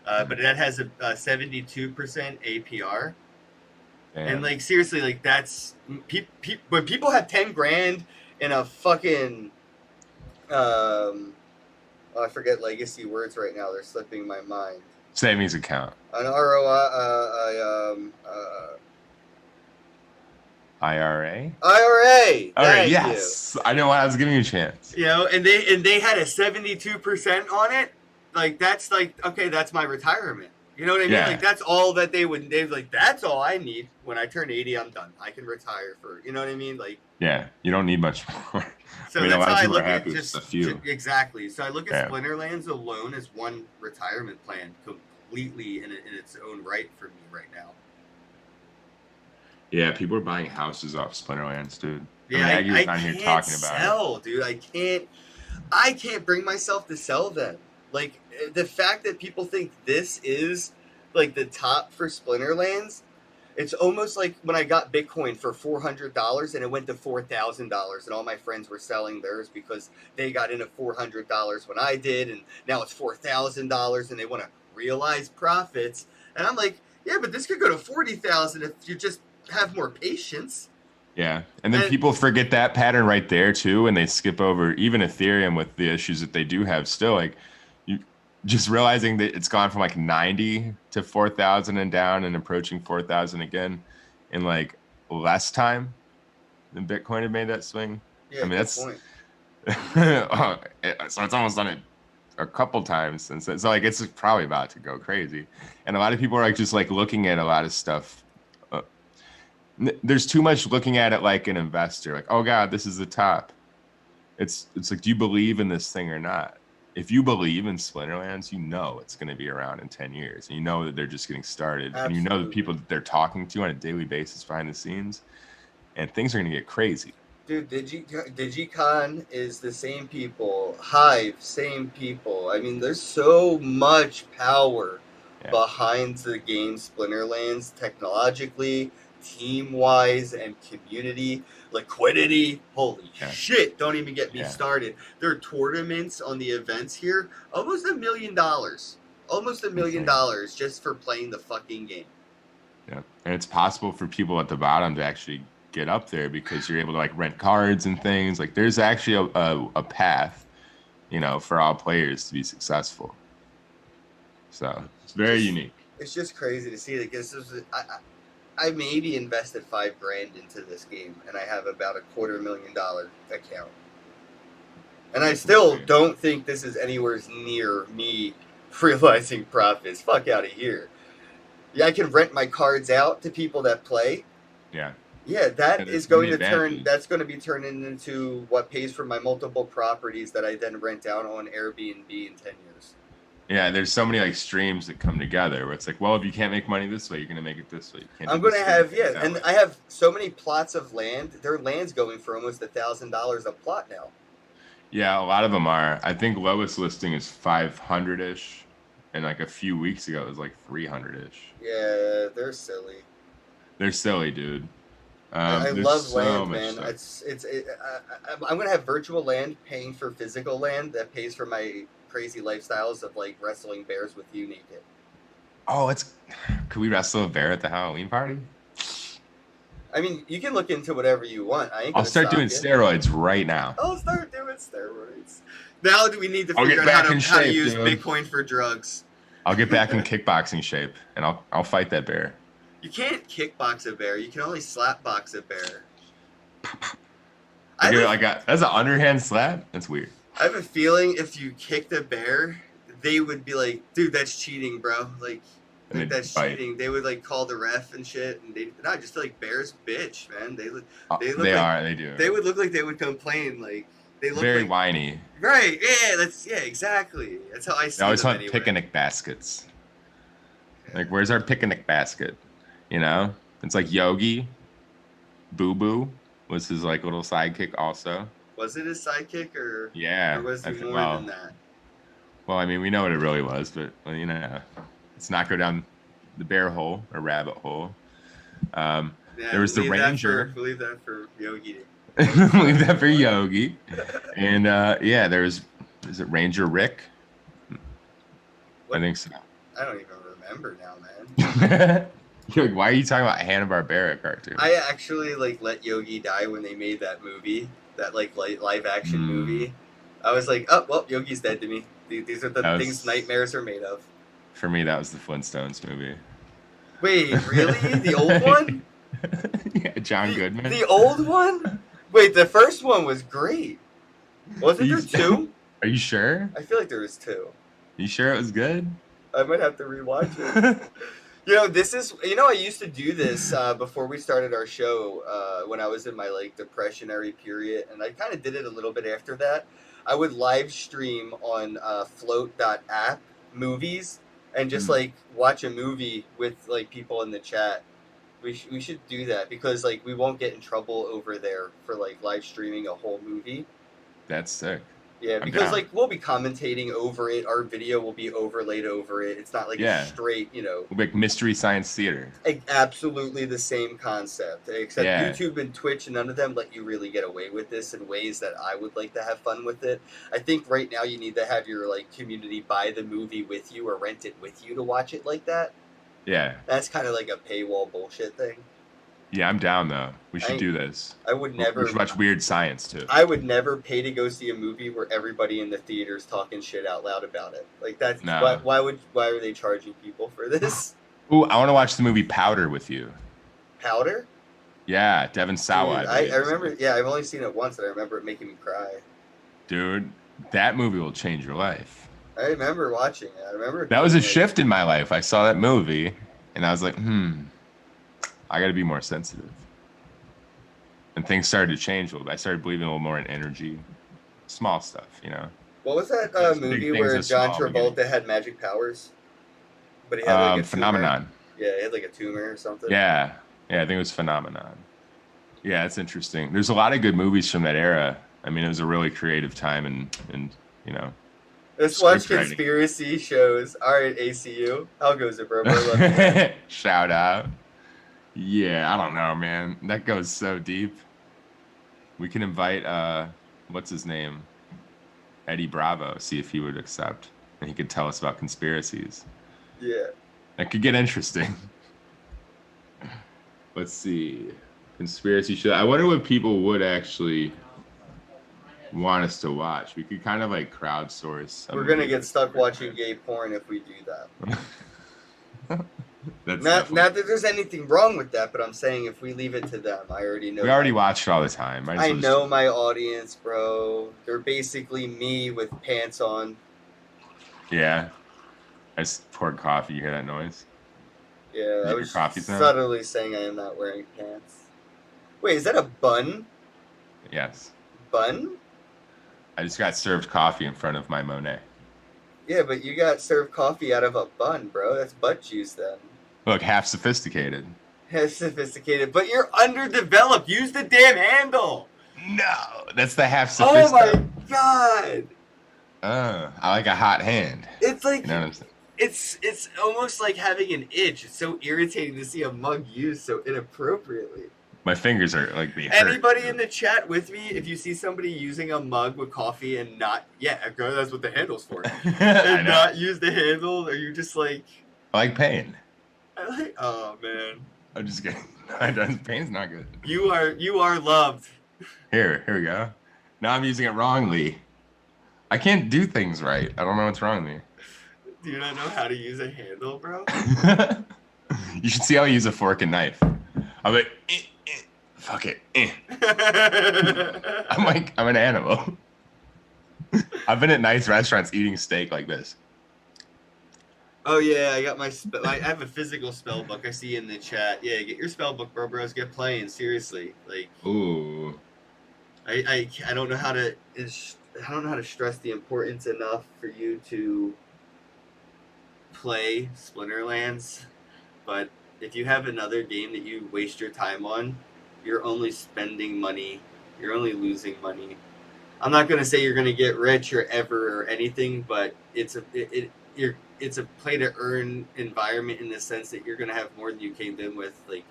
but that has a 72% APR. And like seriously, like that's when people have $10,000 in a fucking I forget legacy words right now. They're slipping my mind.
Savings account.
An ROI.
IRA.
IRA.
All right. Yes. I know. I was giving you a chance.
You know, and they had a 72% on it. Like that's like, okay, that's my retirement. You know what I mean?
Yeah.
Like that's all that they'd like, that's all I need. When I turn 80, I'm done. I can retire for, you know what I mean? Like,
yeah, you don't need much more.
So
I mean,
that's how I look at
just a few.
Exactly. So I look at Splinterlands alone as one retirement plan, completely in its own right for me right now.
Yeah, people are buying houses off Splinterlands, dude.
Yeah,
I mean, I can't
talking about it. Dude. I can't bring myself to sell them. Like the fact that people think this is like the top for Splinterlands. It's almost like when I got Bitcoin for $400 and it went to $4,000, and all my friends were selling theirs because they got in at $400 when I did, and now it's $4,000 and they want to realize profits. And I'm like, yeah, but this could go to $40,000 if you just have more patience.
Yeah, and then people forget that pattern right there too, and they skip over even Ethereum with the issues that they do have still. Like you just realizing that it's gone from like 90 to 4,000 and down and approaching 4,000 again in like less time than Bitcoin had made that swing.
Yeah,
I mean that's
point.
So it's almost done it a couple times since then. So like it's probably about to go crazy, and a lot of people are like just like looking at a lot of stuff. There's too much looking at it like an investor, like, oh God, this is the top. It's like, do you believe in this thing or not? If you believe in Splinterlands, you know it's going to be around in 10 years. And you know that they're just getting started.
Absolutely.
And you know the people that they're talking to on a daily basis behind the scenes. And things are going to get crazy.
Dude, DigiCon is the same people. Hive, same people. I mean, there's so much power behind the game Splinterlands technologically, team-wise, and community liquidity. Holy shit, don't even get me started. There are tournaments on the events here, almost $1 million. Almost $1 million just for playing the fucking game.
Yeah, and it's possible for people at the bottom to actually get up there because you're able to like rent cards and things. Like there's actually a path, you know, for all players to be successful. So it's very unique.
It's just crazy to see that because I maybe invested $5,000 into this game, and I have about $250,000 account. And I still don't think this is anywhere near me realizing profits. Fuck out of here. Yeah, I can rent my cards out to people that play.
Yeah.
Yeah, that
And
is
there's so
going
many
to turn.
advantages.
That's going to be turning into what pays for my multiple properties that I then rent out on Airbnb in 10 years.
Yeah, there's so many like streams that come together where it's like, well, if you can't make money this way, you're gonna make it this way. You can't do
I'm going
this
to
way, you
have
can make it that
and
way.
I have so many plots of land. Their land's going for almost $1,000 a plot now.
Yeah, a lot of them are. I think lowest listing is 500-ish, and like a few weeks ago it was like 300-ish.
Yeah, they're silly.
They're silly, dude.
I
There's
love
so
land,
much
man.
stuff.
I'm gonna have virtual land paying for physical land that pays for my crazy lifestyles of like wrestling bears with you naked.
Oh, could we wrestle a bear at the Halloween party?
I mean, you can look into whatever you want. I ain't
I'll
gonna
start
stop
doing
you.
steroids right now.
I'll start doing steroids. Now do we need to
I'll
figure
get
out
back
how
in
to
shape,
use
dude.
Bitcoin for drugs?
I'll get back in kickboxing shape, and I'll fight that bear.
You can't kickbox a bear. You can only slap box a bear.
That's an underhand slap. That's weird.
I have a feeling if you kicked a bear, they would be like, "Dude, that's cheating, bro." Like
And they'd
that's
bite.
cheating. They would like call the ref and shit, and I just feel like bears bitch, man. They look
They
like,
are. They do.
They would look like they would complain. Like they look
Very
like,
whiny.
right. Yeah, exactly. That's how I see
They always
them
want
anyway.
picnic baskets. Like, where's our picnic basket? You know, it's like Yogi, Boo Boo was his like little sidekick also.
Was it his sidekick or
Yeah.
or was he more than that?
Well, I mean, we know what it really was, but well, you know, let's not go down the bear hole or rabbit hole.
Yeah,
There was the Ranger.
Leave that for Yogi.
Leave that for Yogi. And yeah, is it Ranger Rick?
What?
I think so.
I don't even remember now, man.
You're like, why are you talking about Hanna-Barbera cartoon?
I actually like let Yogi die when they made that movie, that like live action movie. I was like, oh well, Yogi's dead to me. These are the things nightmares are made of.
For me, that was the Flintstones movie.
Wait, really? The old one?
Yeah, John Goodman.
The old one? Wait, the first one was great. Wasn't there two?
Are you sure?
I feel like there was two.
You sure it was good?
I might have to rewatch it. You know, I used to do this before we started our show when I was in my like depressionary period, and I kind of did it a little bit after that. I would live stream on float.app movies and just like watch a movie with like people in the chat. We should do that because like we won't get in trouble over there for like live streaming a whole movie.
That's sick.
Yeah,
I'm
because
down.
like we'll be commentating over it. Our video will be overlaid over it. It's not like a straight,
like Mystery Science Theater.
absolutely the same concept. Except
Yeah.
YouTube and Twitch, none of them let you really get away with this in ways that I would like to have fun with it. I think right now you need to have your like community buy the movie with you or rent it with you to watch it like that.
Yeah.
That's kind of like a paywall bullshit thing.
Yeah, I'm down though. We should do this.
I would never.
We should watch Weird Science too.
I would never pay to go see a movie where everybody in the theater's talking shit out loud about it. Like that's
No.
why are they charging people for this?
Ooh, I want to watch the movie Powder with you.
Powder?
Yeah, Devin Sawa.
Dude, I remember. Yeah, I've only seen it once, and I remember it making me cry.
Dude, that movie will change your life.
I remember watching it. I remember
That was a
being,
shift in my life. I saw that movie, and I was like, I got to be more sensitive. And things started to change a little bit. I started believing a little more in energy, small stuff, you know.
What was that
There's big
movie
things
where
as
John
small
Travolta had magic powers? But he had like a
Phenomenon.
Tumor. Yeah, he had like a tumor or something.
Yeah, I think it was Phenomenon. Yeah, it's interesting. There's a lot of good movies from that era. I mean, it was a really creative time, and you know.
Let's watch
script writing.
conspiracy shows. All right, ACU. How goes it, bro? Love
Shout out. Yeah, I don't know, man. That goes so deep. We can invite what's his name? Eddie Bravo, see if he would accept. And he could tell us about conspiracies.
Yeah.
That could get interesting. Let's see. Conspiracy show. I wonder what people would actually want us to watch. We could kind of like crowdsource.
We're gonna get stuck watching gay porn if we do that.
That's
not that there's anything wrong with that, but I'm saying if we leave it to them, I already know.
We already watch it all the time.
I know my audience, bro. They're basically me with pants on.
Yeah. I just poured coffee. You hear that noise?
Yeah, I was
coffee sound?
subtly saying I am not wearing pants. Wait, is that a bun?
Yes.
Bun?
I just got served coffee in front of my Monet.
Yeah, but you got served coffee out of a bun, bro. That's butt juice then.
Look, half sophisticated.
That's sophisticated, but you're underdeveloped. Use the damn handle.
No, that's the half
Oh
sophisticated.
my god!
I like a hot hand.
It's like
You know what I'm saying?
it's almost like having an itch. It's so irritating to see a mug used so inappropriately.
My fingers are like they hurt.
Anybody in the chat with me, if you see somebody using a mug with coffee and not, that's what the handle's for,
I
and
know.
not use the handle, are you just like,
I like pain.
oh man,
I'm just kidding. Pain's not good.
you are loved.
Here we go. Now I'm using it wrongly. I can't do things right. I don't know what's wrong with me.
Do you not know how to use a handle, bro?
You should see how I use a fork and knife. I'm like, fuck it. I'm an animal. I've been at nice restaurants eating steak like this.
Oh yeah, I got I have a physical spell book. I see in the chat. Yeah, get your spell book, bros. Get playing. Seriously, like.
Ooh.
I don't know how to stress the importance enough for you to play Splinterlands, but if you have another game that you waste your time on, you're only spending money. You're only losing money. I'm not gonna say you're gonna get rich or ever or anything, but it's a play to earn environment in the sense that you're gonna have more than you came in with, like.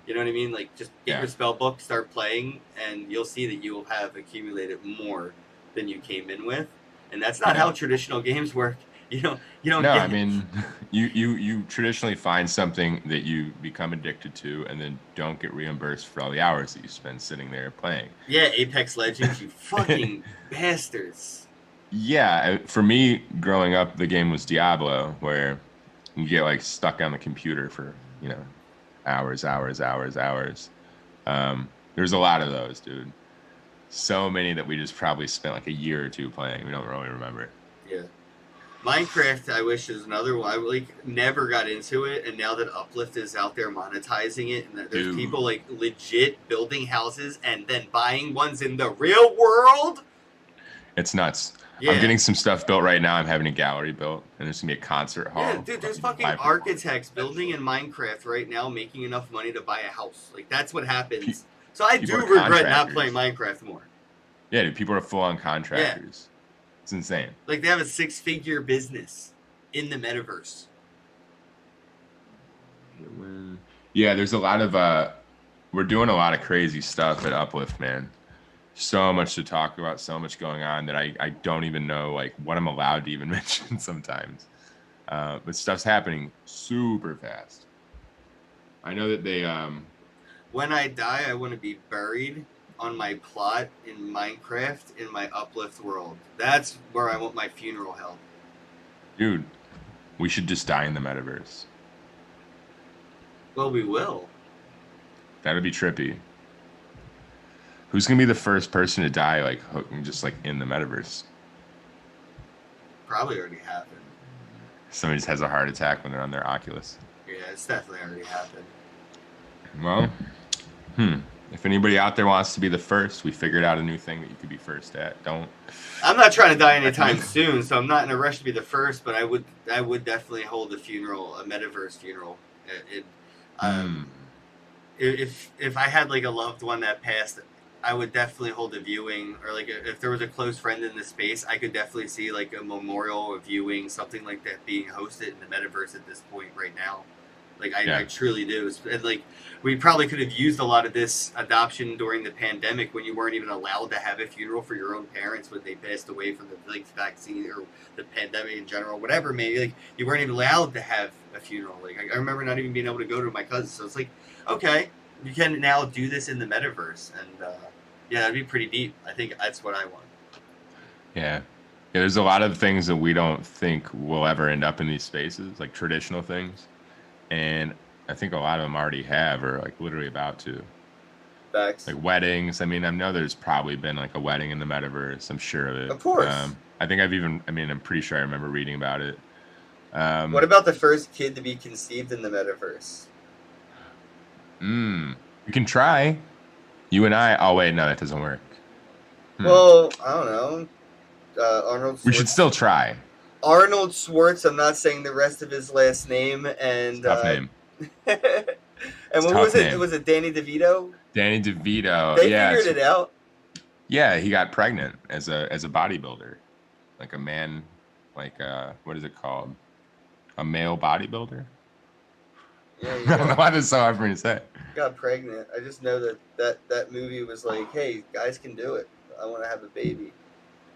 You know what I mean? Like, just get your spell book, start playing, and you'll see that you will have accumulated more than you came in with. And that's not how traditional games work. You don't.
No, I mean, you traditionally find something that you become addicted to, and then don't get reimbursed for all the hours that you spend sitting there playing.
Yeah, Apex Legends, you fucking bastards.
Yeah, for me, growing up, the game was Diablo, where you get like stuck on the computer for hours. There's a lot of those, dude. So many that we just probably spent like a year or two playing. We don't really remember.
Yeah. Minecraft, I wish, is another one. I never got into it, and now that Uplift is out there monetizing it, and that there's people like legit building houses and then buying ones in the real world.
It's nuts.
Yeah.
I'm getting some stuff built right now. I'm having a gallery built, and there's gonna be a concert hall.
Yeah, dude, there's fucking architects building in Minecraft right now, making enough money to buy a house. Like, that's what happens. So I do regret not playing Minecraft more.
Yeah, dude, people are full-on contractors. Yeah. It's insane.
Like, they have a 6-figure business in the metaverse.
Yeah, there's a lot of we're doing a lot of crazy stuff at Uplift, man. So much to talk about, so much going on that I don't even know like what I'm allowed to even mention sometimes. But stuff's happening super fast. I know that they
when I die, I want to be buried on my plot in Minecraft in my Uplift world. That's where I want my funeral held.
Dude, we should just die in the metaverse.
Well, we will.
That'd be trippy. Who's gonna be the first person to die, like just like in the metaverse?
Probably already happened.
Somebody just has a heart attack when they're on their Oculus.
Yeah, it's definitely already happened.
Well, if anybody out there wants to be the first, we figured out a new thing that you could be first at.
I'm not trying to die anytime soon, so I'm not in a rush to be the first. But I would definitely hold a funeral, a metaverse funeral. If I had like a loved one that passed, I would definitely hold a viewing, or like if there was a close friend in the space, I could definitely see like a memorial or viewing, something like that being hosted in the metaverse at this point right now. Like I truly do. And like we probably could have used a lot of this adoption during the pandemic when you weren't even allowed to have a funeral for your own parents when they passed away from the vaccine or the pandemic in general, whatever. Maybe like you weren't even allowed to have a funeral. Like I remember not even being able to go to my cousin. So it's like, okay, you can now do this in the metaverse, and yeah, that'd be pretty deep. I think that's what I want.
Yeah, there's a lot of things that we don't think will ever end up in these spaces, like traditional things. And I think a lot of them already have, or like literally about to.
Facts.
Like weddings. I mean, I know there's probably been like a wedding in the metaverse. I'm sure of it.
Of course.
I think I'm pretty sure I remember reading about it.
What about the first kid to be conceived in the metaverse?
You can try. You and I. Oh wait, no, that doesn't work.
Well, I don't know. Arnold.
We should still try.
Arnold Schwartz. I'm not saying the rest of his last name. And
Tough name.
and
It's
what
tough
was it?
name.
Was it Danny DeVito?
Danny DeVito.
They
yeah,
figured it out.
Yeah, he got pregnant as a bodybuilder, like a man, like what is it called? A male bodybuilder.
Yeah,
I don't know why this is so hard for me to say.
Got pregnant. I just know that movie was like, hey, guys can do it. I want to have a baby.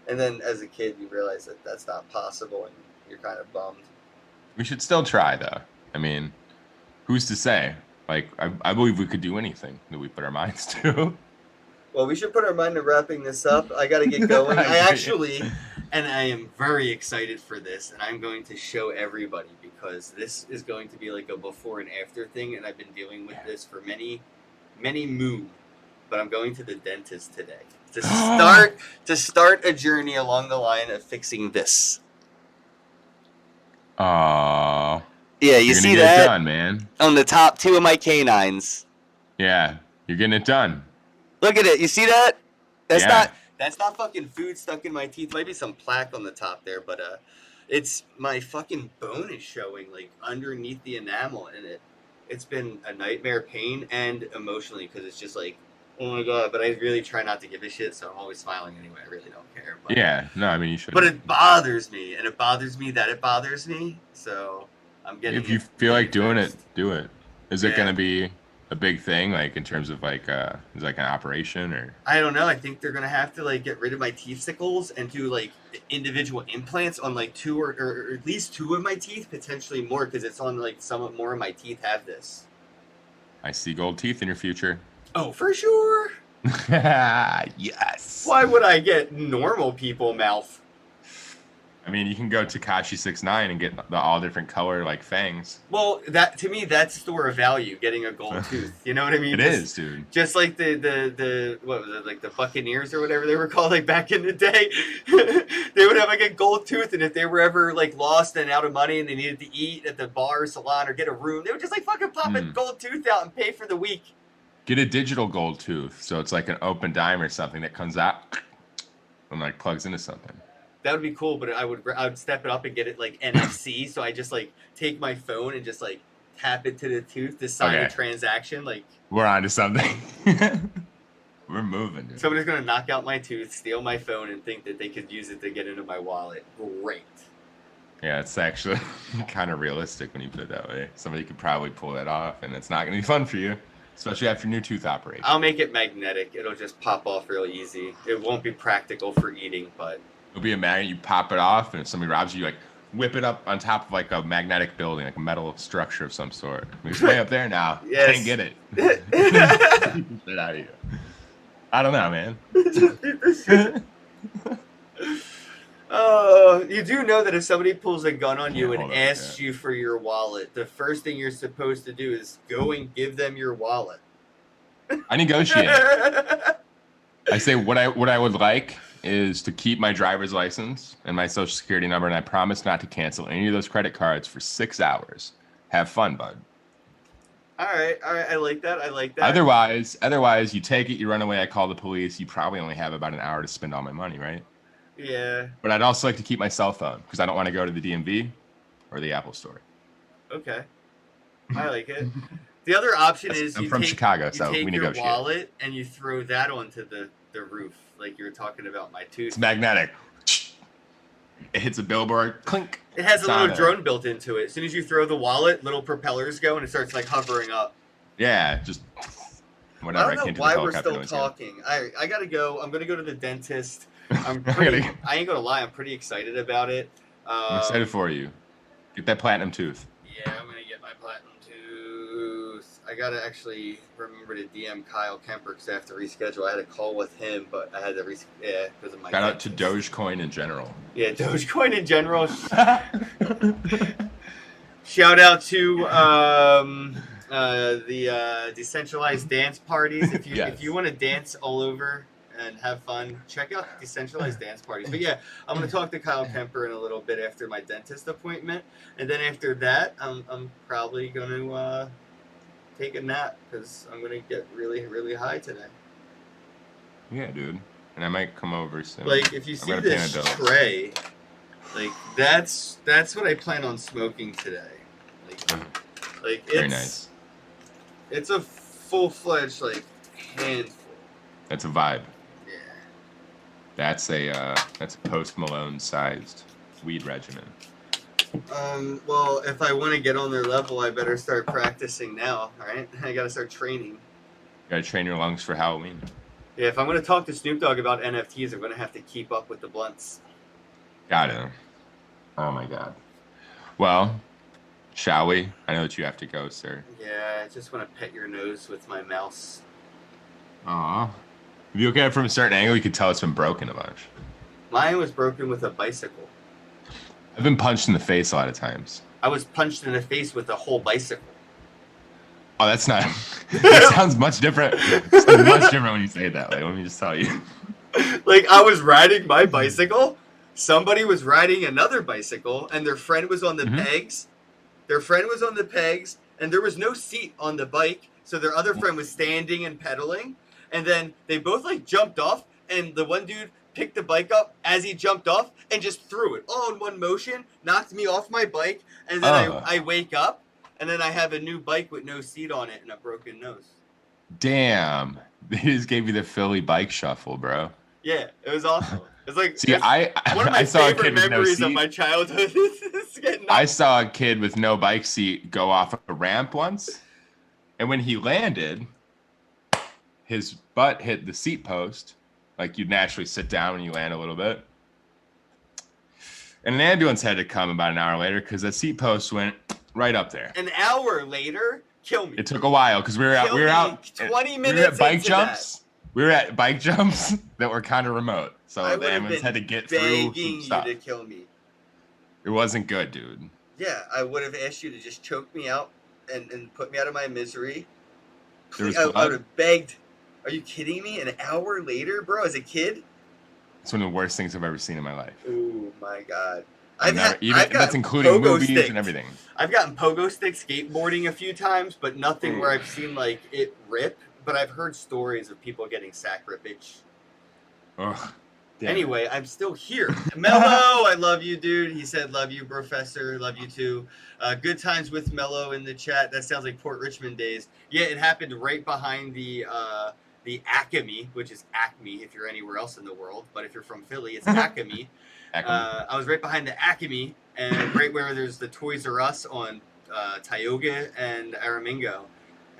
And then as a kid, you realize that that's not possible, and you're kind of bummed.
We should still try, though. I mean, who's to say? Like, I believe we could do anything that we put our minds to.
Well, we should put our mind to wrapping this up. I got to get going. I actually, and I am very excited for this, and I'm going to show everybody because this is going to be like a before and after thing, and I've been dealing with this for many moons. But I'm going to the dentist today to start a journey along the line of fixing this.
Aww.
Yeah,
you
see
get
that
it done, man.
on the top 2 of my canines.
Yeah, you're getting it done.
Look at it. You see that? That's
Yeah.
not fucking food stuck in my teeth. Might be some plaque on the top there, but it's my fucking bone is showing like underneath the enamel, and it's been a nightmare, pain and emotionally, because it's just like, oh my god. But I really try not to give a shit, so I'm always smiling anyway. I really don't care. But,
Yeah, no, I mean you should.
But it bothers me, and it bothers me that it bothers me. So I'm getting.
If you feel like doing it, do it. Is it
Yeah.
gonna be a big thing, like in terms of like is it like an operation or?
I don't know. I think they're gonna have to like get rid of my teeth sickles and do like individual implants on like 2 or at least 2 of my teeth, potentially more, because it's on like some more of my teeth have this.
I see gold teeth in your future.
Oh, for sure.
Yes.
Why would I get normal people mouth?
I mean, you can go Takashi 6ix9ine and get the all different color like fangs.
Well, that to me, that's store of value. Getting a gold tooth. You know what I mean?
It is, dude.
Just like the what was it, like the Buccaneers or whatever they were called, like back in the day. They would have like a gold tooth, and if they were ever like lost and out of money and they needed to eat at the bar or salon or get a room, they would just like fucking pop a gold tooth out and pay for the week.
Get a digital gold tooth, so it's like an open dime or something that comes out and like plugs into something.
That would be cool, but I would step it up and get it like NFC. So I just like take my phone and just like tap it to the tooth to sign a transaction. Like
we're on to something. We're moving, dude.
Somebody's gonna knock out my tooth, steal my phone, and think that they could use it to get into my wallet. Great.
Yeah, it's actually kind of realistic when you put it that way. Somebody could probably pull that off, and it's not gonna be fun for you, especially after your new tooth operation.
I'll make it magnetic. It'll just pop off real easy. It won't be practical for eating, but
it'll be a magnet. You pop it off, and if somebody robs you, like whip it up on top of like a magnetic building, like a metal structure of some sort. It's way up there now.
Yes.
I didn't get it. Get out of here. I don't know, man.
You do know that if somebody pulls a gun on you and asks you for your wallet, the first thing you're supposed to do is go and give them your wallet.
I negotiate. I say what I would like is to keep my driver's license and my social security number, and I promise not to cancel any of those credit cards for 6 hours. Have fun, bud.
All right. I like that.
Otherwise, you take it, you run away. I call the police. You probably only have about an hour to spend all my money, right?
Yeah.
But I'd also like to keep my cell phone because I don't want to go to the DMV or the Apple Store.
Okay. I like it. The other option is
I'm from Chicago, so we negotiate.
Your wallet and you throw that onto the roof, like you were talking about my tooth.
It's magnetic. It hits a billboard. Clink.
It has a little drone built into it. As soon as you throw the wallet, little propellers go and it starts like hovering up.
Yeah, just whatever.
I don't know why we're still talking. I gotta go. I'm gonna go to the dentist. I ain't gonna lie. I'm pretty excited about it.
I'm excited for you. Get that platinum tooth.
Yeah, I'm gonna get my platinum tooth. I gotta actually remember to DM Kyle Kemper because I have to reschedule. I had a call with him, but I had to because of my.
Shout out to Dogecoin in general.
Yeah, Dogecoin in general. Shout out to the decentralized dance parties. If you want to dance all over and have fun, check out decentralized dance parties. But yeah, I'm going to talk to Kyle Kemper in a little bit after my dentist appointment. And then after that, I'm probably going to take a nap because I'm going to get really, really high today.
Yeah, dude. And I might come over soon.
Like, if you
I'm
see
gonna pay
this
my bills.
tray, like that's what I plan on smoking today. Like it's
Very nice.
It's a full-fledged like handful.
That's a vibe.
Yeah.
That's a Post Malone sized weed regimen.
Well, if I want to get on their level, I better start practicing now, right? I gotta start training.
You gotta train your lungs for Halloween.
Yeah, if I'm gonna talk to Snoop Dogg about NFTs, I'm gonna have to keep up with the blunts.
Got it. Oh my god. Well, shall we? I know that you have to go, sir.
Yeah, I just want to pet your nose with my mouse.
Aw. If you look at it from a certain angle, you could tell it's been broken a bunch.
Mine was broken with a bicycle.
I've been punched in the face a lot of times.
I was punched in the face with a whole bicycle.
Oh, that's not. That sounds much different. It sounds much different when you say it that way. Let me just tell you.
Like, I was riding my bicycle, somebody was riding another bicycle, and their friend was on the pegs. Their friend was on the pegs, and there was no seat on the bike, so their other friend was standing and pedaling, and then they both, like, jumped off, and the one dude picked the bike up as he jumped off and just threw it all in one motion, knocked me off my bike, and then I wake up, and then I have a new bike with no seat on it and a broken nose.
Damn. They just gave you the Philly bike shuffle, bro.
Yeah, it was awesome. It's like,
See,
one of my
I saw a
favorite
kid with no
memories
seat.
of my childhood is getting
I saw a kid with no bike seat go off a ramp once, and when he landed, his butt hit the seat post, like you'd naturally sit down when you land a little bit. And an ambulance had to come about an hour later because the seat post went right up there.
An hour later, kill me.
It took a while because we were out
20 minutes
we were at bike
into
jumps. We were at bike jumps that were kind of remote, so
I
the ambulance had to get through
begging
some stuff.
you to kill me.
It wasn't good, dude.
Yeah, I would have asked you to just choke me out and put me out of my misery.
There was
I would
blood.
have begged. Are you kidding me? An hour later, bro, as a kid?
It's one of the worst things I've ever seen in my life.
Oh my god.
That's including movies and everything.
I've gotten pogo stick skateboarding a few times, but nothing where I've seen like it rip. But I've heard stories of people getting sack rippage.
Ugh. Damn.
Anyway, I'm still here. Mello, I love you, dude. He said, love you, Professor. Love you, too. Good times with Mello in the chat. That sounds like Port Richmond days. Yeah, it happened right behind the Acme, which is Acme if you're anywhere else in the world. But if you're from Philly, it's Acme. I was right behind the Acme, and right where there's the Toys R Us on Tioga and Aramingo.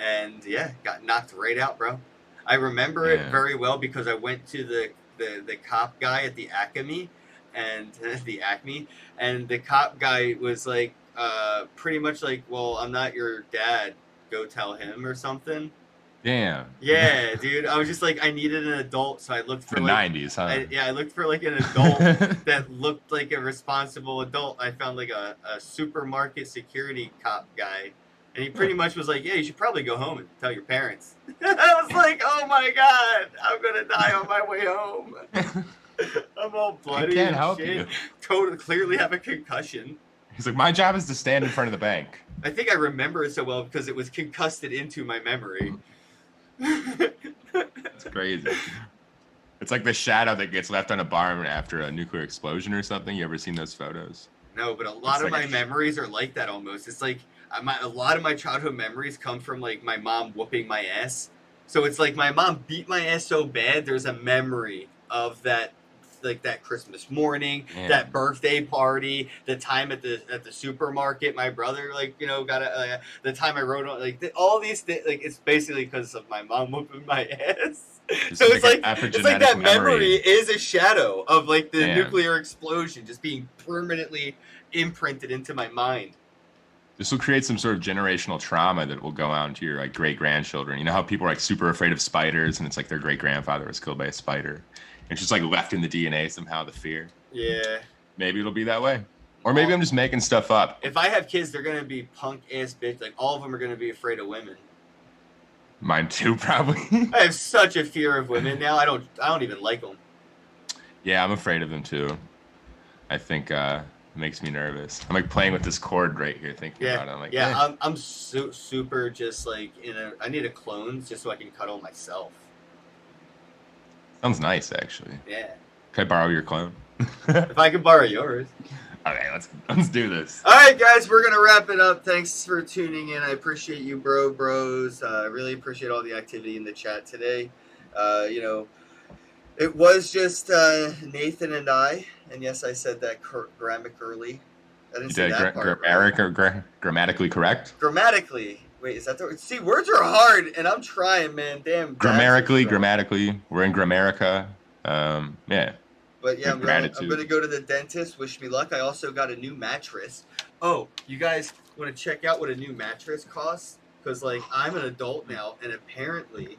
And, yeah, got knocked right out, bro. I remember it very well because I went to the cop guy at the Acme, and the cop guy was like, pretty much like, well, I'm not your dad, go tell him or something.
Damn.
Yeah, dude. I was just like, I needed an adult, so I looked for
the
like
90s, huh?
I looked for like an adult that looked like a responsible adult. I found like a supermarket security cop guy. And he pretty much was like, yeah, you should probably go home and tell your parents. I was like, oh my God, I'm going to die on my way home. I'm all bloody
can't
and
help
shit.
you.
Totally, clearly have a concussion.
He's like, my job is to stand in front of the bank.
I think I remember it so well because it was concussed into my memory.
It's crazy. It's like the shadow that gets left on a barn after a nuclear explosion or something. You ever seen those photos?
No, but a lot of
like
my memories are like that almost. It's like a lot of my childhood memories come from like my mom whooping my ass. So it's like my mom beat my ass so bad. There's a memory of that, like that Christmas morning, that birthday party, the time at the supermarket. My brother, like, you know, got the time I rode on, like all these things. Like it's basically because of my mom whooping my ass. So it's like that memory is a shadow of like the nuclear explosion just being permanently imprinted into my mind.
This will create some sort of generational trauma that will go on to your like great grandchildren. You know how people are like super afraid of spiders, and it's like their great grandfather was killed by a spider. It's just like left in the DNA somehow, the fear.
Yeah.
Maybe it'll be that way, or maybe I'm just making stuff up.
If I have kids, they're gonna be punk ass bitch. Like all of them are gonna be afraid of women.
Mine too, probably.
I have such a fear of women now. I don't even like them.
Yeah, I'm afraid of them too. I think it makes me nervous. I'm like playing with this cord right here, thinking about it. I'm like,
I'm super just like I need a clone just so I can cuddle myself.
Sounds nice, actually.
Yeah.
Can I borrow your clone?
If I could borrow yours.
Okay, let's do this.
All right, guys, we're gonna wrap it up. Thanks for tuning in. I appreciate you, bros. I really appreciate all the activity in the chat today. It was just Nathan and I, and yes, I said that grammatically. I didn't say that part.
Grammatically correct?
Grammatically. Wait, is that the word? See, words are hard, and I'm trying, man. Damn.
Grammatically. We're in Grammarica. Yeah.
But yeah, I'm gonna go to the dentist. Wish me luck. I also got a new mattress. Oh, you guys want to check out what a new mattress costs? Because like I'm an adult now, and apparently,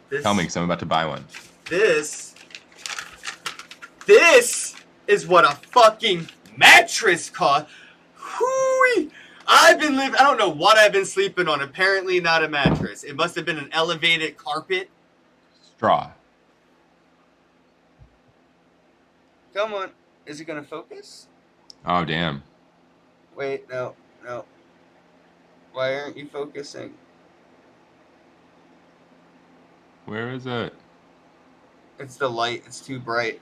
this.
Tell me, because I'm about to buy one.
This is what a fucking mattress costs. Hooey! I don't know what I've been sleeping on. Apparently not a mattress. It must have been an elevated carpet.
Straw.
Come on. Is it going to focus?
Oh, damn.
Wait, no. Why aren't you focusing?
Where is it?
It's the light. It's too bright.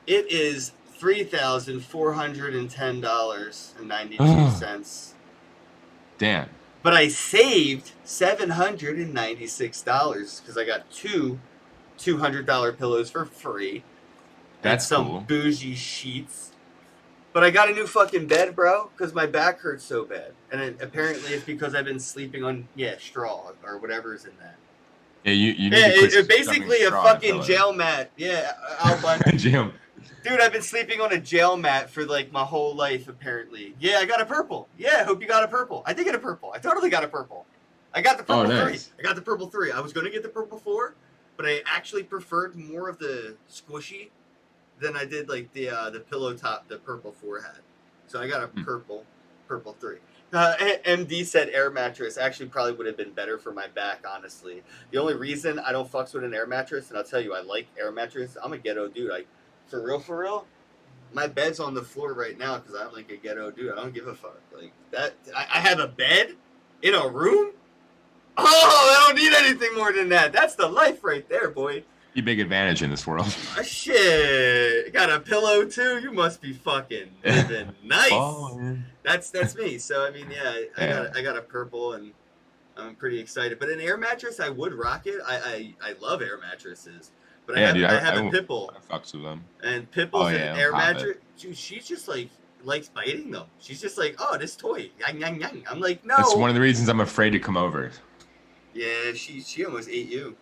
It is $3,410.92.
Damn.
But I saved $796 because I got two $200 pillows for free.
That's
some
cool.
Bougie sheets. But I got a new fucking bed, bro, because my back hurts so bad. And apparently it's because I've been sleeping on, straw or whatever's in that.
Yeah, you need
it's basically a fucking jail mat. Yeah,
jail.
Dude, I've been sleeping on a jail mat for like my whole life, apparently. Yeah, I got a purple. Yeah, I hope you got a purple. I did get a purple. I totally got a purple. I got the purple 3. I got the purple 3. I was going to get the purple 4, but I actually preferred more of the squishy than I did like the pillow top the purple 4 had. So I got a purple 3. MD said air mattress actually probably would have been better for my back, honestly. The only reason I don't fucks with an air mattress, and I'll tell you, I like air mattress. I'm a ghetto dude. For real, my bed's on the floor right now because I'm like a ghetto dude. I don't give a fuck. Like that, I have a bed in a room. Oh, I don't need anything more than that. That's the life right there, boy.
You big advantage in this world.
Shit, got a pillow too. You must be fucking living nice. That's me. So I mean, I got a purple, and I'm pretty excited. But an air mattress, I would rock it. I love air mattresses. But I have a Pipple.
I fucks with them.
And Pipple's an air mattress. Dude, she's just like likes biting them. She's just like, oh, this toy. Yang, yang, yang. I'm like, no.
That's one of the reasons I'm afraid to come over.
Yeah, she almost ate you.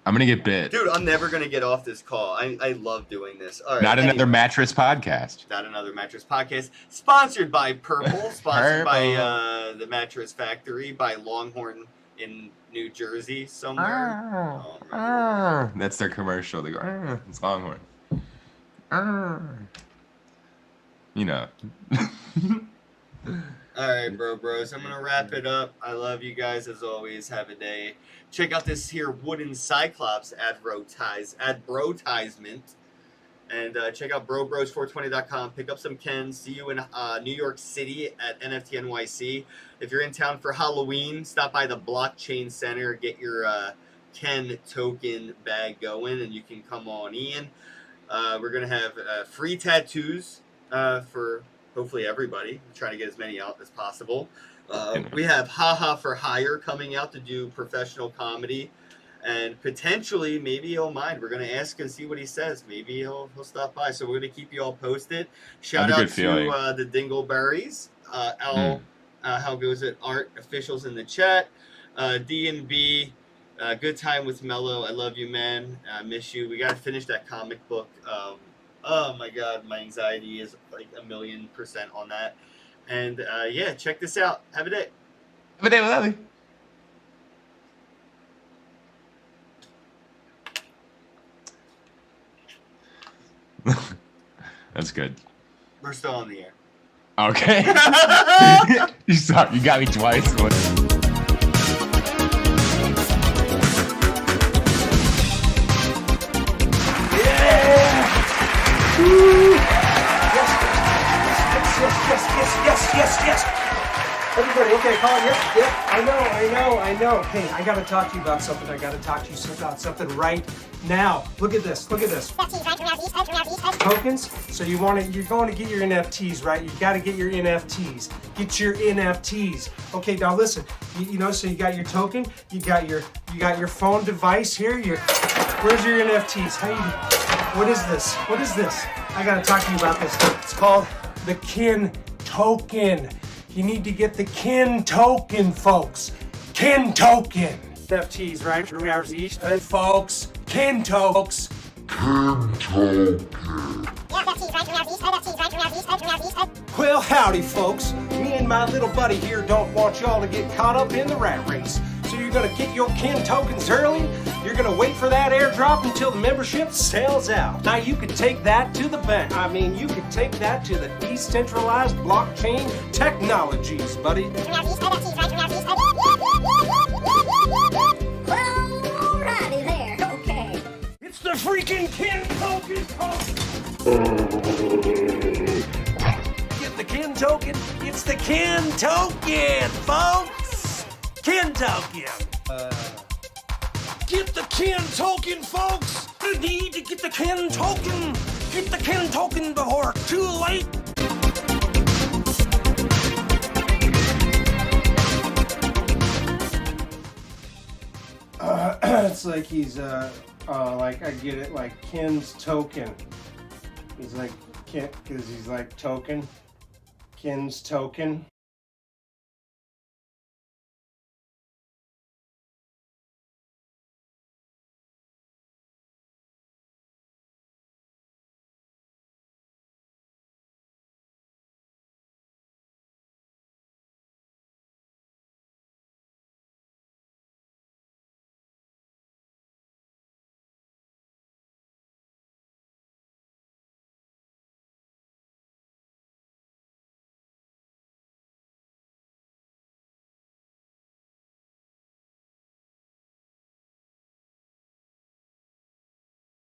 I'm gonna get bit.
Dude, I'm never gonna get off this call. I love doing this. All right.
Not another mattress podcast.
Not another mattress podcast. Sponsored by Purple. Sponsored by the Mattress Factory. By Longhorn in New Jersey somewhere.
That's their commercial. They go, it's Longhorn. You know.
All right, bros. I'm going to wrap it up. I love you guys as always. Have a day. Check out this here wooden Cyclops advertisement. And check out brobros420.com. Pick up some Kenn. See you in New York City at NFT NYC. If you're in town for Halloween, stop by the Blockchain Center. Get your Kenn token bag going, and you can come on in. We're going to have free tattoos for hopefully everybody. We're trying to get as many out as possible. We have Haha for Hire coming out to do professional comedy. And potentially, maybe he'll mind. We're going to ask and see what he says. Maybe he'll stop by. So we're going to keep you all posted. Shout out to the Dingleberries. How goes it? Art officials in the chat. D&B. Good time with Mello. I love you, man. I miss you. We got to finish that comic book. Oh, my God. My anxiety is like 1,000,000% on that. And, yeah, check this out. Have a day.
Have a day with Ellie. That's good.
We're still on the air.
Okay. You got me twice.
Yeah! Woo! Yes! Everybody, okay, call it. Yep. I know. Hey, I gotta talk to you about something. I gotta talk to you about something right now. Look at this. Tokens. So you're going to get your NFTs, right? You got to get your NFTs. Get your NFTs. Okay, now listen. So you got your token. You got your phone device here. Where's your NFTs? What is this? I gotta talk to you about this. It's called the Kenn token. You need to get the Kenn token, folks. Kenn token. NFTs, right? 3 hours each. And folks, Kenn tokens.
Kenn token.
Well, howdy, folks. Me and my little buddy here don't want y'all to get caught up in the rat race. So you're gonna get your Kenn tokens early. You're gonna wait for that airdrop until the membership sells out. Now you could take that to the bank. I mean, you could take that to the decentralized blockchain technologies, buddy.
Alrighty there, okay.
It's the freaking Kenn token, folks. Get the Kenn token. It's the Kenn token, folks. Kenn token. Get the Kenn token, folks. You need to get the Kenn token. Get the Kenn token before it's too late. It's like he's like I get it, like Kenn's token. He's like Ken, because he's like token. Kenn's token.